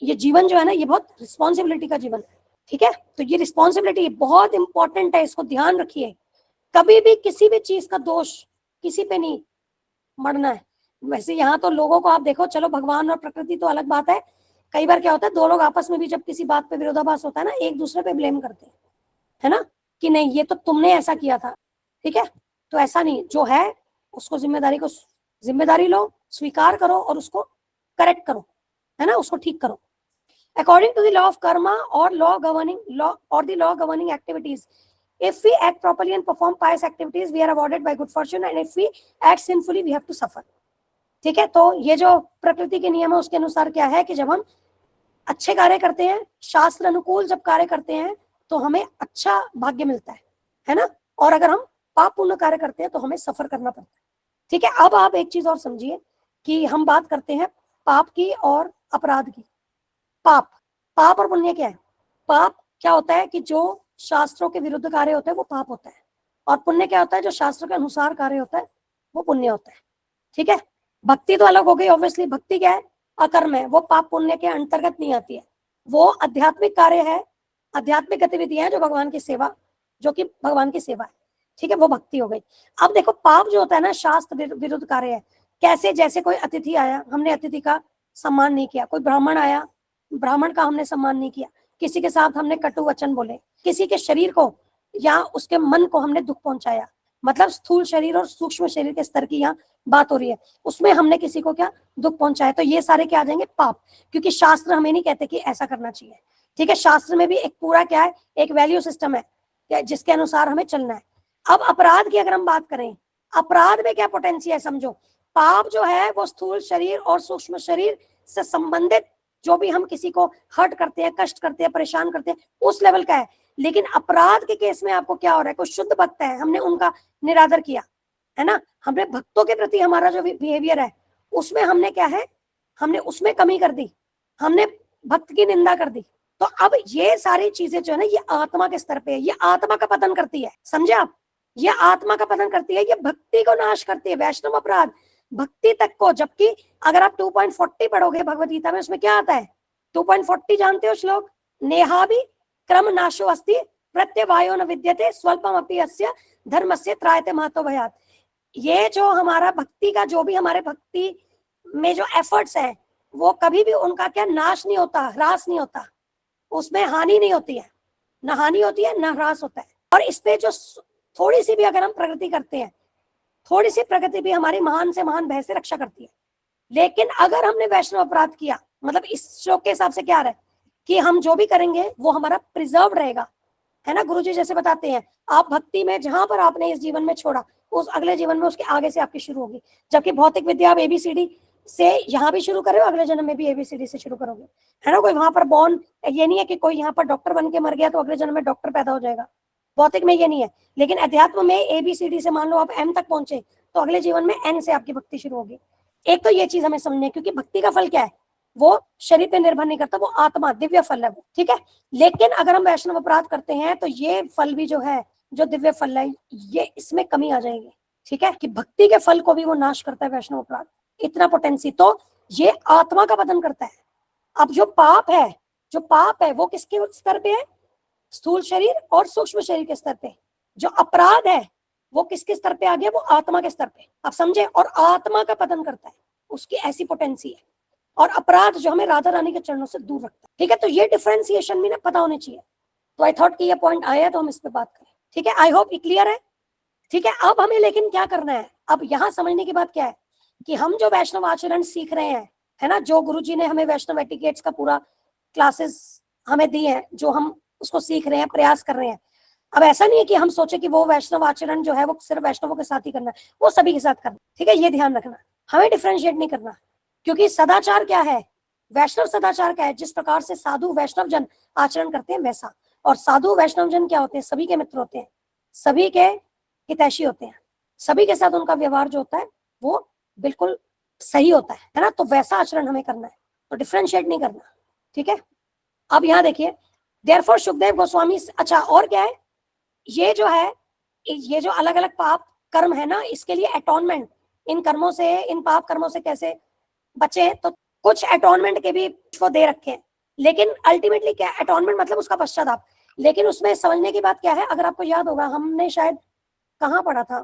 ये जीवन जो है ना ये बहुत रिस्पॉन्सिबिलिटी का जीवन है, ठीक है। तो ये रिस्पॉन्सिबिलिटी बहुत इंपॉर्टेंट है, इसको ध्यान रखिए। कभी भी किसी भी चीज का दोष किसी पे नहीं मढ़ना है। वैसे यहाँ तो लोगों को आप देखो, चलो भगवान और प्रकृति तो अलग बात है, कई बार क्या होता है दो लोग आपस में भी जब किसी बात पे विरोधाभास होता है ना, एक दूसरे पे ब्लेम करते हैं, है ना, कि नहीं ये तो तुमने ऐसा किया था, ठीक है। तो ऐसा नहीं, जो है उसको जिम्मेदारी लो, स्वीकार करो और उसको करेक्ट करो, है ना, उसको ठीक करो। According to the law of karma और law governing activities, if we act properly and perform pious activities we are awarded by good fortune, and if we act sinfully we have to suffer, ठीक है। तो ये जो प्रकृति के नियम है उसके अनुसार क्या है कि जब हम अच्छे कार्य करते हैं, शास्त्र अनुकूल जब कार्य करते हैं तो हमें अच्छा भाग्य मिलता है ना, और अगर हम पाप पुण्य कार्य करते हैं तो हमें सफर करना पड़ता है, ठीक है। अब आप एक चीज और समझिए कि हम बात करते हैं पाप की और अपराध की। पाप और पुण्य क्या है? पाप क्या होता है कि जो शास्त्रों के विरुद्ध कार्य होता है वो पाप होता है, और पुण्य क्या होता है? जो शास्त्रों के अनुसार कार्य होता है वो पुण्य होता है, ठीक है। भक्ति तो अलग हो गई, ऑब्वियसली भक्ति क्या है? अकर्म है, वो पाप पुण्य के अंतर्गत नहीं आती है, वो आध्यात्मिक कार्य है, आध्यात्मिक गतिविधियां हैं जो भगवान की सेवा है, ठीक है, वो भक्ति हो गई। अब देखो पाप जो होता है ना, शास्त्र विरुद्ध कार्य है। कैसे? जैसे कोई अतिथि आया, हमने अतिथि का सम्मान नहीं किया, कोई ब्राह्मण आया, ब्राह्मण का हमने सम्मान नहीं किया, किसी के साथ हमने कटु वचन बोले, किसी के शरीर को या उसके मन को हमने दुख पहुंचाया, मतलब स्थूल शरीर और सूक्ष्म शरीर के स्तर की यहाँ बात हो रही है, उसमें हमने किसी को क्या दुख पहुंचाया, तो ये सारे क्या आ जाएंगे? पाप। क्योंकि शास्त्र हमें नहीं कहते कि ऐसा करना चाहिए, ठीक है। शास्त्र में भी एक पूरा क्या है, एक वैल्यू सिस्टम है जिसके अनुसार हमें चलना है। अब अपराध की अगर हम बात करें, अपराध में क्या पोटेंशियल है समझो। पाप जो है वो स्थूल शरीर और सूक्ष्म शरीर से संबंधित जो भी हम किसी को हर्ट करते हैं, कष्ट करते हैं, परेशान करते हैं, उस लेवल का है। लेकिन अपराध के केस में आपको क्या हो रहा है? कोई शुद्ध भक्त है, हमने उनका निरादर किया, है ना, हमने भक्तों के प्रति हमारा जो बिहेवियर है उसमें हमने क्या है, हमने उसमें कमी कर दी, हमने भक्त की निंदा कर दी। तो अब ये सारी चीजें जो है ना, ये आत्मा के स्तर पे है, ये आत्मा का पतन करती है, समझे आप? ये आत्मा का पतन करती है, ये भक्ति को नाश करती है। वैष्णव अपराध भक्ति तक को, जबकि अगर आप 2.40 पढ़ोगे भगवद गीता में, उसमें क्या आता है? 2.40 जानते हो श्लोक? नेहा भी क्रम नाशो अस्ति प्रत्यवायो न विद्यते स्वल्पम अपि अस्य धर्मस्य त्रायते महतो भयात्। ये जो हमारा भक्ति का, जो भी हमारे भक्ति में जो एफर्ट्स है वो कभी भी उनका क्या नाश नहीं होता, ह्रास नहीं होता, उसमें हानि नहीं होती है, न हानि होती है न ह्रास होता है। और इस पे जो थोड़ी सी भी अगर हम प्रगति करते हैं, थोड़ी सी प्रगति भी हमारी महान से महान भय से रक्षा करती है। लेकिन अगर हमने वैष्णव अपराध किया, मतलब इस श्लोक के हिसाब से क्या आ रहा है कि हम जो भी करेंगे वो हमारा प्रिजर्व रहेगा, है ना। गुरुजी जैसे बताते हैं, आप भक्ति में जहां पर आपने इस जीवन में छोड़ा, उस अगले जीवन में उसके आगे से आपकी शुरू होगी। जबकि भौतिक विद्या आप ABCD से यहाँ भी शुरू कर रहे हो, अगले जन्म में भी ABCD से शुरू करोगे, है ना। कोई वहां पर बॉर्न, ये नहीं है कि कोई यहाँ पर डॉक्टर बन के मर गया तो अगले जन्म में डॉक्टर पैदा हो जाएगा, भौतिक में ये नहीं है। लेकिन अध्यात्म में ABCD से मान लो आप M तक पहुंचे तो अगले जीवन में N से आपकी भक्ति शुरू होगी। एक तो ये चीज हमें समझनी है, क्योंकि भक्ति का फल क्या है? वो शरीर पे निर्भर नहीं करता, वो आत्मा दिव्य फल है वो, ठीक है। लेकिन अगर हम वैष्णव अपराध करते हैं तो ये फल भी जो है जो दिव्य फल है, ये इसमें कमी आ जाएगी। ठीक है, कि भक्ति के फल को भी वो नाश करता है वैष्णव अपराध, इतना पोटेंसी। तो ये आत्मा का पतन करता है। अब जो पाप है वो किसके स्तर पे है? स्थूल शरीर और सूक्ष्म शरीर के स्तर पे। जो अपराध है वो किसके स्तर पे आ गया? वो आत्मा के स्तर पे। आप समझे? और आत्मा का पतन करता है, उसकी ऐसी पोटेंसी है। और अपराध जो हमें राधा रानी के चरणों से दूर रखता है। ठीक है, तो ये डिफरेंशिएशन भी ना पता होनी चाहिए। तो आई थॉट कि ये पॉइंट आया तो हम इस पे बात करें। ठीक है, आई होप ये क्लियर है। ठीक है, अब हमें लेकिन क्या करना है? अब यहाँ समझने की बात क्या है कि हम जो वैष्णव आचरण सीख रहे हैं, है ना, जो गुरुजी ने हमें वैष्णव एटिकेट्स का पूरा क्लासेस हमें दी है, जो हम उसको सीख रहे हैं, प्रयास कर रहे हैं। अब ऐसा नहीं है कि हम सोचे कि वो वैष्णव आचरण जो है वो सिर्फ वैष्णवों के साथ ही करना है, वो सभी के साथ करना। ठीक है, ये ध्यान रखना, हमें डिफरेंशिएट नहीं करना। क्योंकि सदाचार क्या है? वैष्णव सदाचार क्या है? जिस प्रकार से साधु वैष्णव जन आचरण करते हैं वैसा। और साधु वैष्णव जन क्या होते हैं? सभी के मित्र होते हैं, सभी के हितैषी होते हैं, सभी के साथ उनका व्यवहार जो होता है वो बिल्कुल सही होता है ना। तो वैसा आचरण हमें करना है, तो डिफरेंशिएट नहीं करना। ठीक है, अब यहाँ देखिए, देयरफॉर सुखदेव गोस्वामी, अच्छा और क्या है? ये जो है, ये जो अलग अलग पाप कर्म है ना, इसके लिए अटोनमेंट, इन कर्मों से, इन पाप कर्मों से कैसे बचे, तो कुछ अटोनमेंट के भी वो दे रखे हैं। लेकिन अल्टीमेटली क्या? अटोनमेंट मतलब उसका पश्चाताप। लेकिन उसमें समझने की बात क्या है? अगर आपको याद होगा, हमने शायद कहाँ पढ़ा था,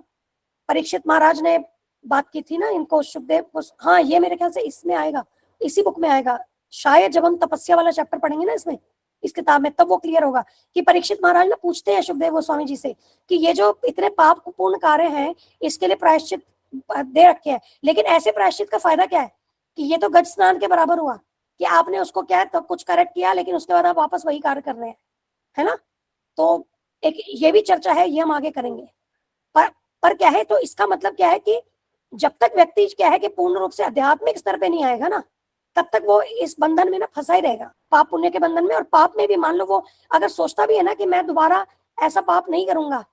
परीक्षित महाराज ने बात की थी ना इनको, सुखदेव को। हाँ, ये मेरे ख्याल से इसमें आएगा, इसी बुक में आएगा शायद, जब हम तपस्या वाला चैप्टर पढ़ेंगे ना इसमें, इस किताब में, तब वो क्लियर होगा कि परीक्षित महाराज ना पूछते हैं सुखदेव गोस्वामी जी से कि ये जो इतने पाप पूर्ण कार्य हैं, इसके लिए प्रायश्चित दे रखे हैं, लेकिन ऐसे प्रायश्चित का फायदा क्या है? कि ये तो गज स्नान के बराबर हुआ कि आपने उसको क्या है तो कुछ करेक्ट किया, लेकिन उसके बाद आप वापस वही कार्य कर रहे हैं, है ना। तो एक ये भी चर्चा है, ये हम आगे करेंगे। पर क्या है, तो इसका मतलब क्या है कि जब तक व्यक्ति क्या है कि पूर्ण रूप से आध्यात्मिक स्तर पे नहीं आएगा ना, तब तक वो इस बंधन में ना फंसा ही रहेगा, पाप पुण्य के बंधन में। और पाप में भी मान लो वो अगर सोचता भी है ना कि मैं दोबारा ऐसा पाप नहीं करूंगा,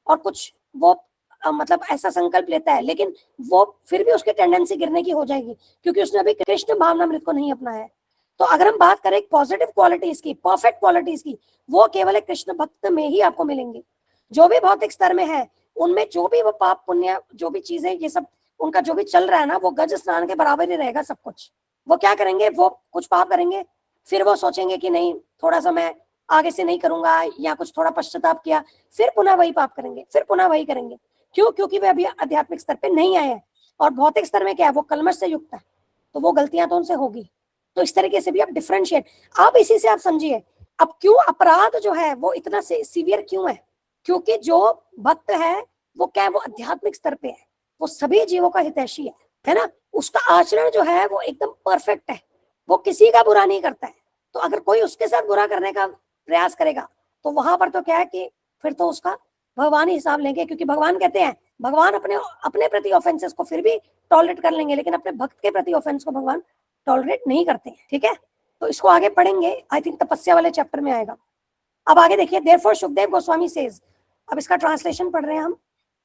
और कुछ वो मतलब ऐसा संकल्प लेता है, लेकिन वो फिर भी उसकी टेंडेंसी गिरने की हो जाएगी, क्योंकि उसने अभी कृष्ण भावनामृत को नहीं अपनाया है। तो अगर हम बात करें पॉजिटिव क्वालिटीज की, परफेक्ट क्वालिटीज की, वो केवल एक कृष्ण भक्त में ही आपको मिलेंगे। जो भी भौतिक स्तर में है, उनमें जो भी वो पाप पुण्य, जो भी चीजें, ये सब उनका जो भी चल रहा है ना, वो गज स्नान के बराबर ही रहेगा सब कुछ। वो क्या करेंगे? वो कुछ पाप करेंगे, फिर वो सोचेंगे कि नहीं, थोड़ा सा मैं आगे से नहीं करूंगा, या कुछ थोड़ा पश्चाताप किया, फिर पुनः वही पाप करेंगे, फिर पुनः वही करेंगे। क्यों? क्योंकि वे अभी आध्यात्मिक स्तर पे नहीं आए हैं। और भौतिक स्तर में क्या है? वो कलमश से युक्त है, तो वो गलतियां तो उनसे होगी। तो इस तरीके से भी आप डिफरेंशिएट, अब इसी से आप समझिए अब क्यों अपराध जो है वो इतना सीवियर क्यों है। क्योंकि जो भक्त है वो क्या है? वो आध्यात्मिक स्तर पे है, वो सभी जीवों का हितैषी है ना। उसका आचरण जो है वो एकदम परफेक्ट है, वो किसी का बुरा नहीं करता है। तो अगर कोई उसके साथ बुरा करने का प्रयास करेगा, तो वहां पर तो क्या है कि फिर तो उसका भगवान ही हिसाब लेंगे। क्योंकि भगवान कहते हैं, भगवान अपने प्रति ऑफेंसेस को फिर भी टॉलरेट कर लेंगे, लेकिन अपने भक्त के प्रति ऑफेंस को भगवान टॉलरेट नहीं करते हैं। ठीक है, तो इसको आगे पढ़ेंगे, आई थिंक तपस्या वाले चैप्टर में आएगा। अब आगे देखिए, देयरफॉर सुखदेव गोस्वामी सेज, अब इसका ट्रांसलेशन पढ़ रहे हैं हम।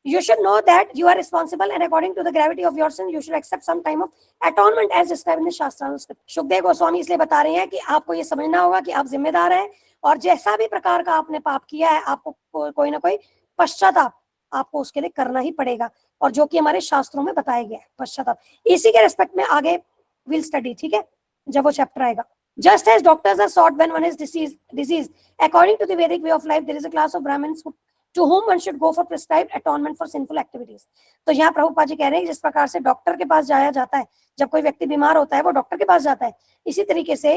You should know that you are responsible, and according to the gravity of your sin, you should accept some time of atonement as described in the Shastras. Sukhdev Goswami इसलिए बता रहे हैं कि आपको ये समझना होगा कि आप जिम्मेदार हैं, और जैसा भी प्रकार का आपने पाप किया है, आपको कोई ना कोई पश्चाताप आपको उसके लिए करना ही पड़ेगा, और जो कि हमारे शास्त्रों में बताया गया है पश्चाताप। इसी के रेस्पेक्ट में आगे विल स्टडी, ठीक है, जब वो चैप्टर आएगा। Just as doctors are sought when one is diseased, according to the Vedic way of life, there is a class of Brahmins to whom one should go for prescribed atonement for sinful activities. तो यहाँ प्रभुपाद जी कह रहे हैं जिस प्रकार से doctor के पास जाया जाता है जब कोई व्यक्ति बीमार होता है, वो डॉक्टर के पास जाता है, इसी तरीके से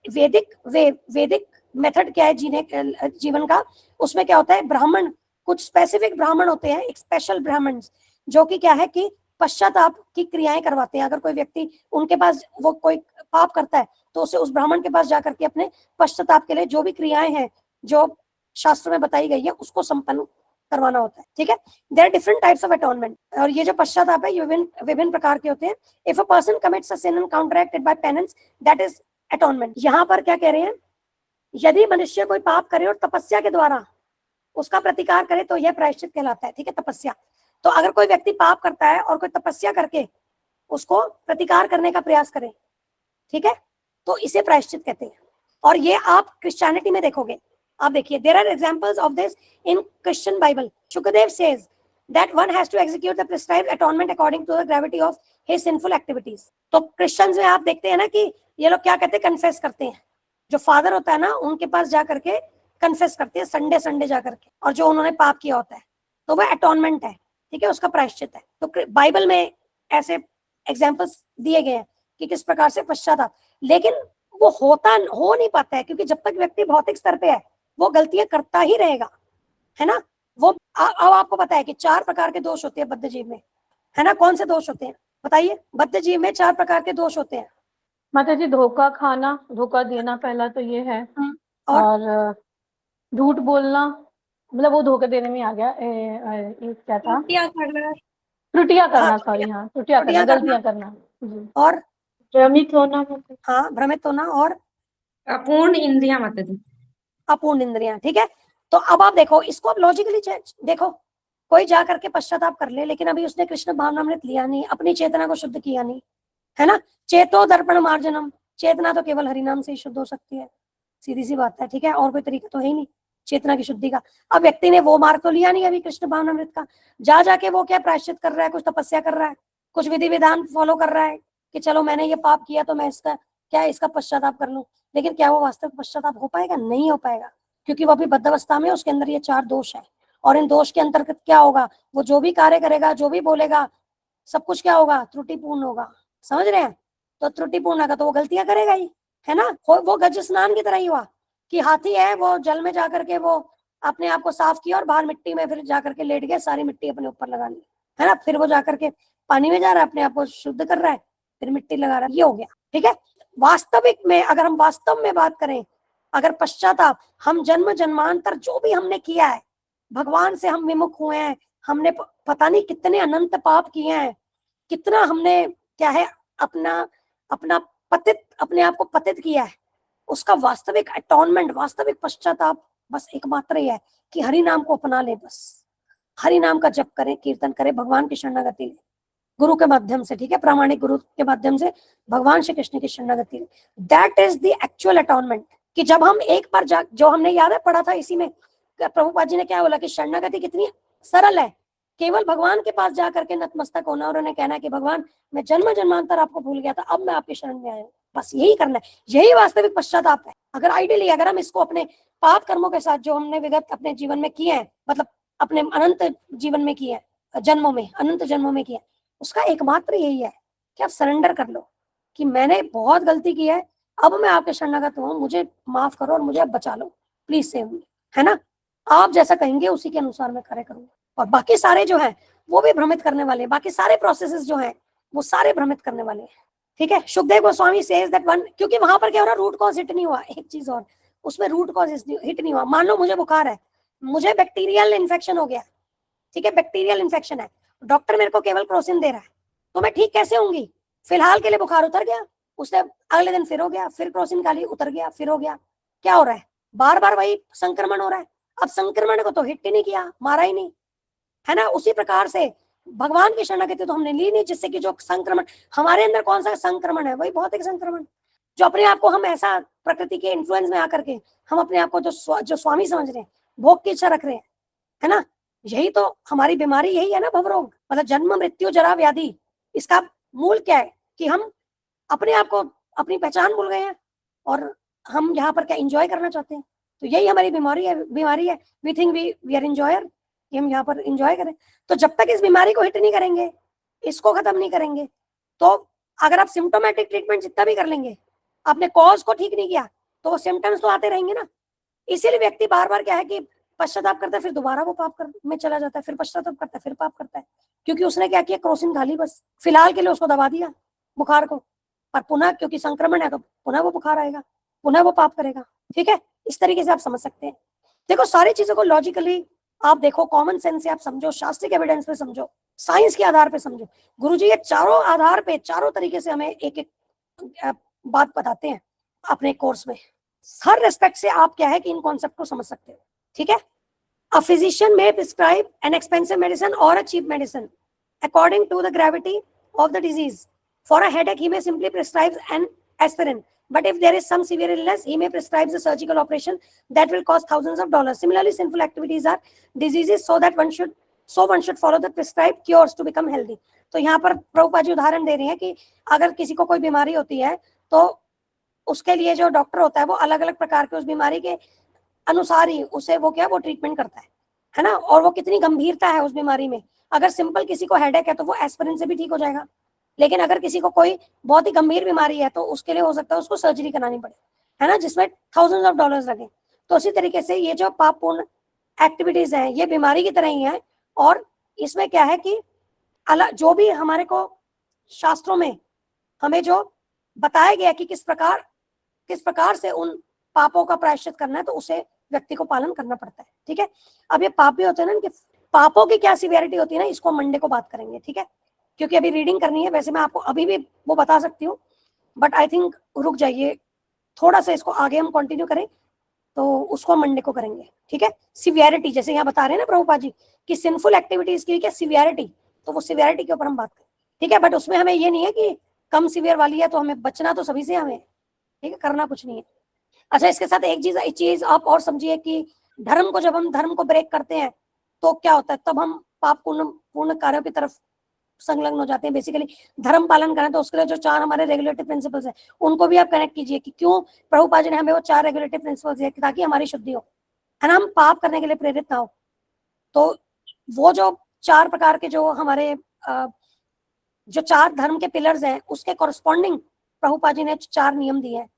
वैदिक मेथड क्या है जीवन का, उसमें क्या होता है, ब्राह्मण, कुछ स्पेसिफिक ब्राह्मण होते हैं, एक स्पेशल ब्राह्मण, जो कि क्या है कि पश्चाताप की क्रियाएं करवाते हैं। अगर कोई व्यक्ति उनके पास वो कोई पाप करता है, तो उसे उस ब्राह्मण के पास जाकर के अपने पश्चाताप के लिए जो भी क्रियाएं हैं जो शास्त्र में बताई गई है उसको संपन्न करवाना होता है। ठीक है, there are different types of atonement, और ये जो पश्चाताप है ये विभिन्न प्रकार के होते हैं। If a person commits a sin and counteracted by penance, that is atonement. यहाँ पर क्या कह रहे हैं, यदि मनुष्य कोई पाप करे और तपस्या के द्वारा उसका प्रतिकार करे तो यह प्रायश्चित कहलाता है। ठीक है, तपस्या। तो अगर कोई व्यक्ति पाप करता है और कोई तपस्या करके उसको प्रतिकार करने का प्रयास करे, ठीक है, तो इसे प्रायश्चित कहते हैं। और ये आप क्रिश्चियनिटी में देखोगे आप देखिए, there are examples of this in Christian Bible. Shukdev says that one has to execute the prescribed atonement according to the gravity of his sinful activities. तो क्रिश्चियंस में आप देखते हैं ना कि ये लोग क्या कहते हैं, कन्फेस करते हैं. जो फादर होता है ना, उनके पास जा करके कन्फेस करते हैं संडे जा करके, और जो उन्होंने पाप किया होता है तो वह अटोनमेंट है, ठीक है, उसका प्रायश्चित है. तो बाइबल में ऐसे एग्जाम्पल्स दिए गए हैं कि किस प्रकार से पश्चाताप, लेकिन वो हो नहीं पाता है, क्योंकि जब तक व्यक्ति भौतिक स्तर पे है वो गलतियां करता ही रहेगा, है ना. वो अब आपको पता है कि 4 प्रकार के दोष होते हैं बद्ध जीव में, है ना. कौन से दोष होते हैं बताइए? बद्ध जीव में 4 प्रकार के दोष होते हैं. माता जी, धोखा खाना, धोखा देना पहला तो ये है, और झूठ बोलना, मतलब वो धोखा देने में आ गया. क्या था? त्रुटियां करना, सॉरी, हाँ, त्रुटियां करना, गलतियां करना जी. और भ्रमित होना, हाँ, भ्रमित होना, और अपूर्ण इंद्रियां माता जी, अपूर्ण इंद्रियां, ठीक है. तो अब आप देखो, इसको आप लॉजिकली देखो, कोई जा करके पश्चाताप कर ले, लेकिन अभी उसने कृष्ण भावनामृत लिया नहीं, अपनी चेतना को शुद्ध किया नहीं, है ना. चेतो दर्पण मार्जनम, चेतना तो केवल हरिनाम से ही शुद्ध हो सकती है, सीधी सी बात है, ठीक है. और कोई तरीका तो है ही नहीं चेतना की शुद्धि का. अब व्यक्ति ने वो मार्ग तो लिया नहीं अभी कृष्ण भावनामृत का, जाके वो क्या प्रायश्चित कर रहा है, कुछ तपस्या कर रहा है, कुछ विधि विधान फॉलो कर रहा है कि चलो मैंने ये पाप किया तो मैं इसका पश्चाताप कर लूं. लेकिन क्या वो वास्तविक पश्चाताप हो पाएगा? नहीं हो पाएगा, क्योंकि वो अभी बद्ध अवस्था में, उसके अंदर ये 4 दोष है. और इन दोष के अंतर्गत क्या होगा, वो जो भी कार्य करेगा, जो भी बोलेगा, सब कुछ क्या होगा? त्रुटिपूर्ण होगा. समझ रहे हैं? तो त्रुटिपूर्ण होगा तो वो गलतियां करेगा ही, है ना. वो गज स्नान की तरह ही हुआ कि हाथी है, वो जल में जाकर के वो अपने आप को साफ किया और बाहर मिट्टी में फिर जाकर के लेट गया, सारी मिट्टी अपने ऊपर लगा ली, है ना. फिर वो जाकर के पानी में जा रहा है, अपने आप को शुद्ध कर रहा है, फिर मिट्टी लगा रहा है, ये हो गया, ठीक है. वास्तविक में अगर हम वास्तव में बात करें, अगर पश्चाताप, हम जन्म जन्मांतर जो भी हमने किया है, भगवान से हम विमुख हुए हैं, हमने पता नहीं कितने अनंत पाप किए हैं, कितना हमने क्या है अपना पतित, अपने आप को पतित किया है, उसका वास्तविक अटोनमेंट, वास्तविक पश्चाताप बस एकमात्र ही है कि हरि नाम को अपना ले. बस हरि नाम का जप करें, कीर्तन करें, भगवान की शरणागति ले गुरु के माध्यम से, ठीक है, प्रामाणिक गुरु के माध्यम से भगवान श्री कृष्ण की शरणागति ले. That is the actual atonement. कि जब हम एक बार जो हमने याद है पढ़ा था, इसी में प्रभुपाद जी ने क्या बोला कि शरणागति कितनी सरल है, केवल भगवान के पास जाकर के नतमस्तक होना और उन्हें कहना कि भगवान मैं जन्म जन्मांतर आपको भूल गया था, अब मैं आपकी शरण में आया हूं. बस यही करना है, यही वास्तविक पश्चाताप है. अगर आइडियली अगर हम इसको अपने पाप कर्मों के साथ जो हमने विगत अपने जीवन में किए हैं, मतलब अपने अनंत जीवन में किए हैं, जन्मों में, अनंत जन्मों में किए हैं, उसका एकमात्र यही है कि आप सरेंडर कर लो कि मैंने बहुत गलती की है, अब मैं आपके शरणागत हूँ, मुझे माफ करो और मुझे अब बचा लो, प्लीज सेव मी, है ना. आप जैसा कहेंगे उसी के अनुसार मैं कार्य करूंगा. और बाकी सारे जो हैं वो भी भ्रमित करने वाले हैं, बाकी सारे प्रोसेसेस जो हैं वो सारे भ्रमित करने वाले हैं, ठीक है. Sukhdev Goswami says that one, क्योंकि वहां पर क्या हो रहा, रूट कॉज हिट नहीं हुआ. एक चीज और, उसमें रूट कॉज हिट नहीं हुआ. मान लो मुझे बुखार है, मुझे बैक्टीरियल इन्फेक्शन हो गया, ठीक है, बैक्टीरियल इन्फेक्शन है, डॉक्टर मेरे को केवल क्रोसिन दे रहा है, तो मैं ठीक कैसे होंगी? फिलहाल के लिए बुखार उतर गया, उससे अगले दिन फिर हो गया, फिर क्रोसिन खा ली, उतर गया, फिर हो गया. क्या हो रहा है? बार बार वही संक्रमण हो रहा है. अब संक्रमण को तो हिट ही नहीं किया, मारा ही नहीं, है ना. उसी प्रकार से भगवान की शरणागति तो हमने ली नहीं, जिससे कि जो संक्रमण हमारे अंदर, कौन सा संक्रमण है? वही भौतिक संक्रमण, जो अपने आप को हम ऐसा प्रकृति के इन्फ्लुएंस में आकर के हम अपने आप को जो स्वामी समझ रहे हैं, भोग की इच्छा रख रहे हैं, है ना. यही तो हमारी बीमारी यही है ना, भवरोग, मतलब जन्म मृत्यु जरा व्याधि. इसका मूल क्या है कि हम अपने आप को, अपनी पहचान भूल गए हैं और हम यहाँ पर क्या एंजॉय करना चाहते हैं. तो यही हमारी बीमारी है. We think we are enjoyer, कि हम यहाँ पर एंजॉय करें. तो जब तक इस बीमारी को हिट नहीं करेंगे, इसको खत्म नहीं करेंगे, तो अगर आप सिम्टोमेटिक ट्रीटमेंट जितना भी कर लेंगे, आपने कॉज को ठीक नहीं किया, तो वो सिम्टम्स तो आते रहेंगे ना. इसीलिए व्यक्ति बार बार क्या है कि पश्चाताप करता है, फिर दोबारा वो पाप में चला जाता है, फिर पश्चाताप करता है, फिर पाप करता है, क्योंकि उसने क्या किया, क्रोसिन खा ली, बस फिलहाल के लिए उसको दबा दिया बुखार को, पर पुनः क्योंकि संक्रमण है तो पुनः वो बुखार आएगा, पुनः वो पाप करेगा. ठीक है, इस तरीके से आप समझ सकते हैं. देखो, सारी चीजों को लॉजिकली आप देखो, कॉमन सेंस से आप समझो, शास्त्रिक एविडेंस पे समझो, साइंस के आधार पे समझो. गुरुजी ये चारों आधार पे, चारों तरीके से हमें एक एक बात बताते हैं अपने कोर्स में. हर रेस्पेक्ट से आप क्या है कि इन कॉन्सेप्ट को समझ सकते हो. ठीक है. A physician may prescribe an expensive medicine or a cheap medicine according to the gravity of the disease. For a headache, he may simply prescribe an aspirin. But if there is some severe illness, he may prescribe the surgical operation that will cost thousands of dollars. Similarly, sinful activities are diseases, so one should follow the prescribed cures to become healthy. तो यहाँ पर प्रभुपाद जी उदाहरण दे रही हैं कि अगर किसी को कोई बीमारी होती है तो उसके लिए जो डॉक्टर होता है वो अलग अलग प्रकार के उस बीमारी के अनुसार ही उसे वो क्या वो ट्रीटमेंट करता है ना, और वो कितनी गंभीरता है उस बीमारी में। अगर सिंपल किसी को हेडेक है तो वो एस्पिरिन से भी ठीक हो जाएगा, लेकिन अगर किसी को कोई बहुत ही गंभीर बीमारी है तो उसके लिए हो सकता है उसको सर्जरी करानी पड़े, है ना, जिसमें थाउजेंड्स ऑफ डॉलर्स लगे। तो उसी तरीके से ये जो पापपूर्ण एक्टिविटीज हैं ये बीमारी की तरह ही है, और इसमें क्या है कि जो भी हमारे को शास्त्रों में हमें जो बताया गया कि किस प्रकार से उन पापों का प्रायश्चित करना है, तो उसे व्यक्ति को पालन करना पड़ता है। ठीक है, अब ये पाप भी होते हैं ना, कि पापों की क्या सीवियरिटी होती है ना, इसको मंडे को बात करेंगे। ठीक है, क्योंकि अभी रीडिंग करनी है। वैसे मैं आपको अभी भी वो बता सकती हूँ, बट आई थिंक रुक जाइए थोड़ा सा, इसको आगे हम कंटिन्यू करें तो उसको मंडे को करेंगे। ठीक है, सीवियरिटी जैसे यहाँ बता रहे हैं ना प्रभुपाद जी कि सिंफुल एक्टिविटीज की क्या सीवियरिटी, तो वो सीवियरिटी के ऊपर हम बात करें। ठीक है, बट उसमें हमें ये नहीं है कि कम सीवियर वाली है तो हमें बचना तो सभी से हमें, ठीक है, करना कुछ नहीं है। अच्छा, इसके साथ एक चीज आप और समझिए कि जब हम धर्म को ब्रेक करते हैं तो क्या होता है, तब हम पाप पूर्ण कार्यों की तरफ संलग्न हो जाते हैं। बेसिकली धर्म पालन करें तो उसके लिए जो 4 हमारे रेगुलेटिव प्रिंसिपल्स हैं उनको भी आप कनेक्ट कीजिए कि क्यों प्रभुपाद जी ने हमें वो 4 रेगुलेटिव प्रिंसिपल्स दिए ताकि हमारी शुद्धि हो, है ना, हम पाप करने के लिए प्रेरित ना हो। तो वो जो 4 प्रकार के जो हमारे जो 4 धर्म के पिलर्स हैं उसके कॉरस्पॉन्डिंग प्रभुपाद जी ने 4 नियम दिए हैं।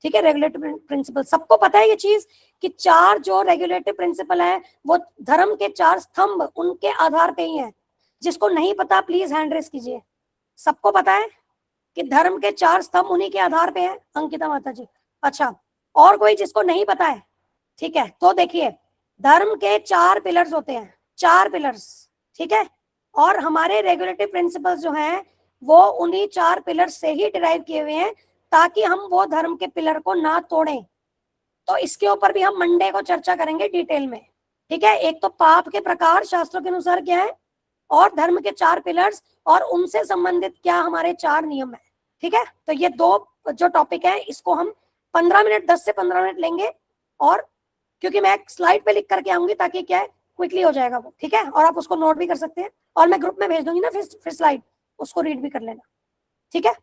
ठीक है, रेगुलेटिव प्रिंसिपल सबको पता है ये चीज कि 4 जो रेगुलेटिव प्रिंसिपल है वो धर्म के 4 स्तंभ उनके आधार पे ही है। जिसको नहीं पता प्लीज हैंड रेस कीजिए। सबको पता है कि धर्म के 4 स्तंभ उन्हीं के आधार पे है, अंकिता माता जी। अच्छा, और कोई जिसको नहीं पता है? ठीक है, तो देखिए धर्म के 4 पिलर्स होते हैं, 4 पिलर्स। ठीक है, और हमारे रेगुलेटिव प्रिंसिपल्स जो हैं वो उन्हीं 4 पिलर्स से ही डिराइव किए हुए हैं ताकि हम वो धर्म के पिलर को ना तोड़ें। तो इसके ऊपर भी हम मंडे को चर्चा करेंगे डिटेल में। ठीक है, एक तो पाप के प्रकार शास्त्रों के अनुसार क्या है, और धर्म के 4 पिलर्स और उनसे संबंधित क्या हमारे 4 नियम है। ठीक है, तो ये 2 जो टॉपिक है इसको हम 15 मिनट 10 से 15 मिनट लेंगे, और क्योंकि मैं एक स्लाइड पे लिख करके आऊंगी ताकि क्या है क्विकली हो जाएगा वो। ठीक है, और आप उसको नोट भी कर सकते हैं और मैं ग्रुप में भेज दूंगी ना फिर स्लाइड, उसको रीड भी कर लेना। ठीक है,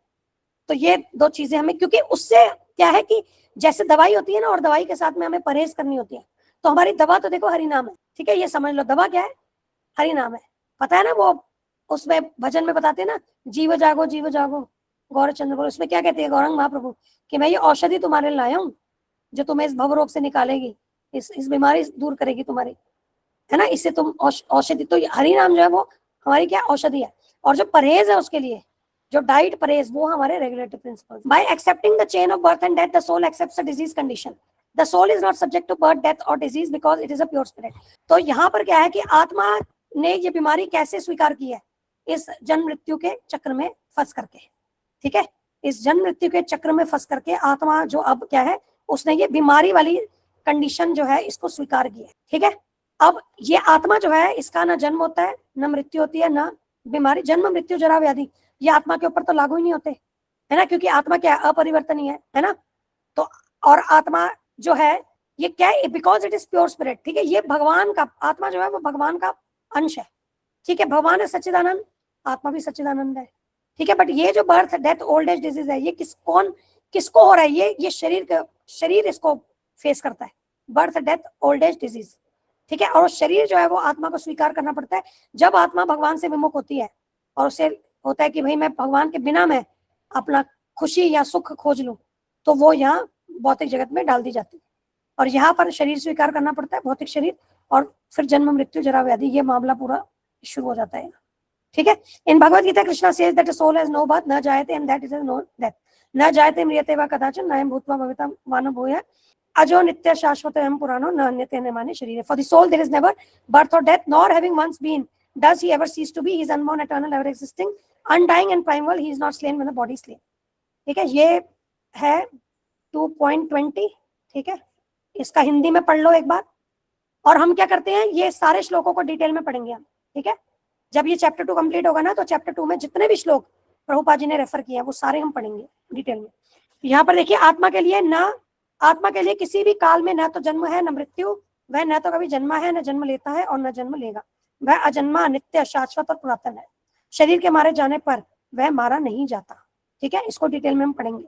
तो ये 2 चीजें हमें, क्योंकि उससे क्या है कि जैसे दवाई होती है ना और दवाई के साथ में हमें परहेज करनी होती है, तो हमारी दवा तो देखो हरि नाम है। ठीक है, ये समझ लो दवा क्या है, हरि नाम है। पता है ना वो उसमें भजन में बताते हैं ना, जीव जागो गौरचंद्र बोल, उसमें क्या कहते हैं गौरंग महाप्रभु कि मैं ये औषधि तुम्हारे लाया हूँ जो तुम्हें इस भव रोग से निकालेगी, इस बीमारी दूर करेगी तुम्हारी, है ना, इससे तुम औषधि। तो हरि नाम जो है वो हमारी क्या औषधि है, और जो परहेज है उसके लिए जो डाइट परहेज वो हमारे regulative principles. By accepting the chain of birth and death the soul accepts the disease condition. The soul is not subject to birth death और disease because it is a pure spirit. तो यहाँ पर क्या है कि आत्मा ने ये बीमारी कैसे स्वीकार की है, इस जन्म मृत्यु के चक्र में फंस करके। ठीक है, इस जन्म मृत्यु के चक्र में फंस करके आत्मा जो अब क्या है उसने ये बीमारी वाली कंडीशन जो है इसको स्वीकार की है। ठीक है, अब ये आत्मा जो है इसका ना जन्म होता है ना मृत्यु होती है ना बीमारी। जन्म मृत्यु जरा व्याधि ये आत्मा के ऊपर तो लागू ही नहीं होते, है ना, क्योंकि आत्मा क्या है अपरिवर्तनीय है ना। तो और आत्मा जो है ये क्या है, because it is pure spirit. ठीक है, ये भगवान का आत्मा जो है वो भगवान का अंश है। ठीक है, भगवान है सच्चिदानंद, आत्मा भी सच्चिदानंद है। ठीक है, बट ये जो birth death old age disease है ये किसको हो रहा है, ये शरीर इसको फेस करता है, birth death old age disease. ठीक है, और शरीर जो है वो आत्मा को स्वीकार करना पड़ता है। जब आत्मा भगवान से विमुख होती है और उसे होता है कि भाई मैं भगवान के बिना मैं अपना खुशी या सुख खोज लूं, तो वो यहाँ भौतिक जगत में डाल दी जाती है, और यहाँ पर शरीर स्वीकार करना पड़ता है, भौतिक शरीर, और फिर जन्म मृत्यु जरा व्याधि ये मामला पूरा शुरू हो जाता है। ठीक है, in Bhagavad Gita Krishna says that soul has no birth न जायते and that is no death न जायते म्रियते वा कदाचन न भूत्वा भविता मानो भूय अजो नित्य शाश्वत एवं पुराणो न अन्यते नमाने शरीर। For the soul there is never birth और death nor having once been does he ever cease to be. He is unborn, eternal, ever existing, undying and primal. He is not slain when the body is slain. ठीक है, ये है 2.20। ठीक है, इसका हिंदी में पढ़ लो एक बार, और हम क्या करते हैं ये सारे श्लोकों को डिटेल में पढ़ेंगे हम। ठीक है, जब ये चैप्टर 2 कंप्लीट होगा ना तो चैप्टर 2 में जितने भी श्लोक प्रभुपाद जी ने रेफर किया वो सारे हम पढ़ेंगे डिटेल में। यहाँ पर देखिए आत्मा के लिए किसी भी काल में न तो जन्म है न मृत्यु, वह न तो कभी जन्मा है न जन्म लेता है और न जन्म लेगा। वह अजन्मा, नित्य, शाश्वत और पुरातन है। शरीर के मारे जाने पर वह मारा नहीं जाता। ठीक है, इसको डिटेल में हम पढ़ेंगे।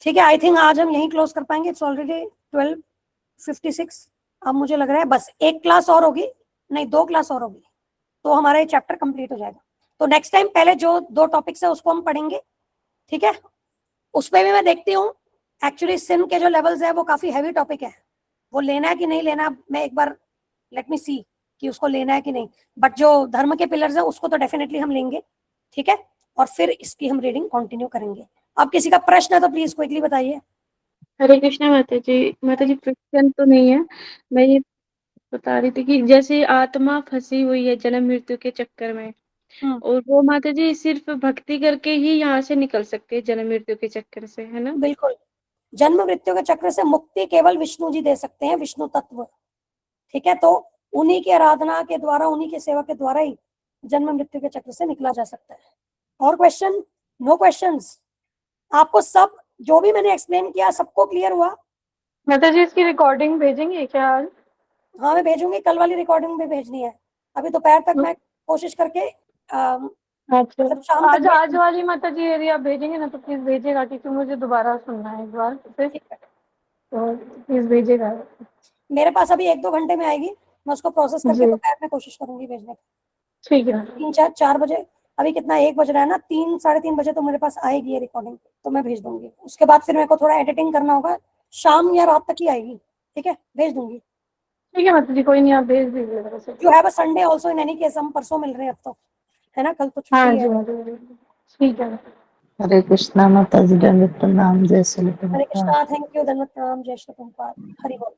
ठीक है, आई थिंक आज हम यहीं क्लोज कर पाएंगे। It's already 12:56। अब मुझे लग रहा है बस एक क्लास और होगी, नहीं 2 क्लास और होगी, तो हमारा ये चैप्टर कंप्लीट हो जाएगा। तो नेक्स्ट टाइम पहले जो 2 टॉपिक्स है उसको हम पढ़ेंगे। ठीक है, उसपे भी मैं देखती हूँ एक्चुअली सिन के जो लेवल्स है वो काफी हैवी टॉपिक है, वो लेना है कि नहीं लेना, मैं एक बार लेट मी सी कि उसको लेना है कि नहीं। बट जो धर्म के पिलर्स है उसको तो डेफिनेटली हम लेंगे। ठीक है, और फिर इसकी हम रीडिंग कंटिन्यू करेंगे। अब किसी का प्रश्न है तो प्लीज क्विकली बताइए। हरे कृष्णा माता जी। माता जी प्रश्न तो नहीं है, मैं ये बता रही थी कि जैसे आत्मा फंसी हुई है जन्म मृत्यु के चक्कर में, और वो माता जी सिर्फ भक्ति करके ही यहाँ से निकल सकते हैं जन्म मृत्यु के चक्कर से, है ना? बिल्कुल, जन्म मृत्यु के चक्र से मुक्ति केवल विष्णु जी दे सकते हैं, विष्णु तत्व। ठीक है, तो उन्हीं की आराधना के द्वारा, उन्हीं की सेवा के द्वारा ही जन्म मृत्यु के चक्र से निकला जा सकता है। और क्वेश्चन? Know questions? आपको सब जो भी मैंने एक्सप्लेन किया सबको क्लियर हुआ? माता जी इसकी रिकॉर्डिंग भेजेंगे क्या आज? हाँ मैं भेजूंगी, कल वाली रिकॉर्डिंग भी भेजनी है। अभी दोपहर तक मैं कोशिश करके अच्छा, मतलब शाम तक आज वाली माता जी यदि आप भेजेंगे ना तो प्लीज भेजिएगा, क्योंकि मुझे दोबारा सुनना है एक बार फिर, तो प्लीज भेजिएगा। मेरे पास अभी 1-2 घंटे में आएगी, मैं उसको प्रोसेस करके दोपहर में कोशिश करूंगी भेजने की। ठीक है, 3-4 बजे, अभी कितना 1 बज रहा है ना, 3-3:30 बजे तो मेरे पास आएगी ये रिकॉर्डिंग, तो मैं भेज दूंगी। उसके बाद फिर मेरे को थोड़ा एडिटिंग करना होगा, शाम या रात तक ही आएगी। ठीक है, भेज दूंगी। ठीक है माता जी, कोई नहीं, आप भेज दीजिएगा। You have a Sunday also in any case, हम परसों मिल रहे हैं अब तो, है ना, कल तो छुट्टी हाँ है। जी माता जी, ठीक है। हरे कृष्णा माता जी, दंडवत प्रणाम, जय श्री हरे प्रभुपाद। कृष्णा, थैंक यू, धन्यवाद, प्रणाम, जय श्री प्रभुपाद, हरि बोल।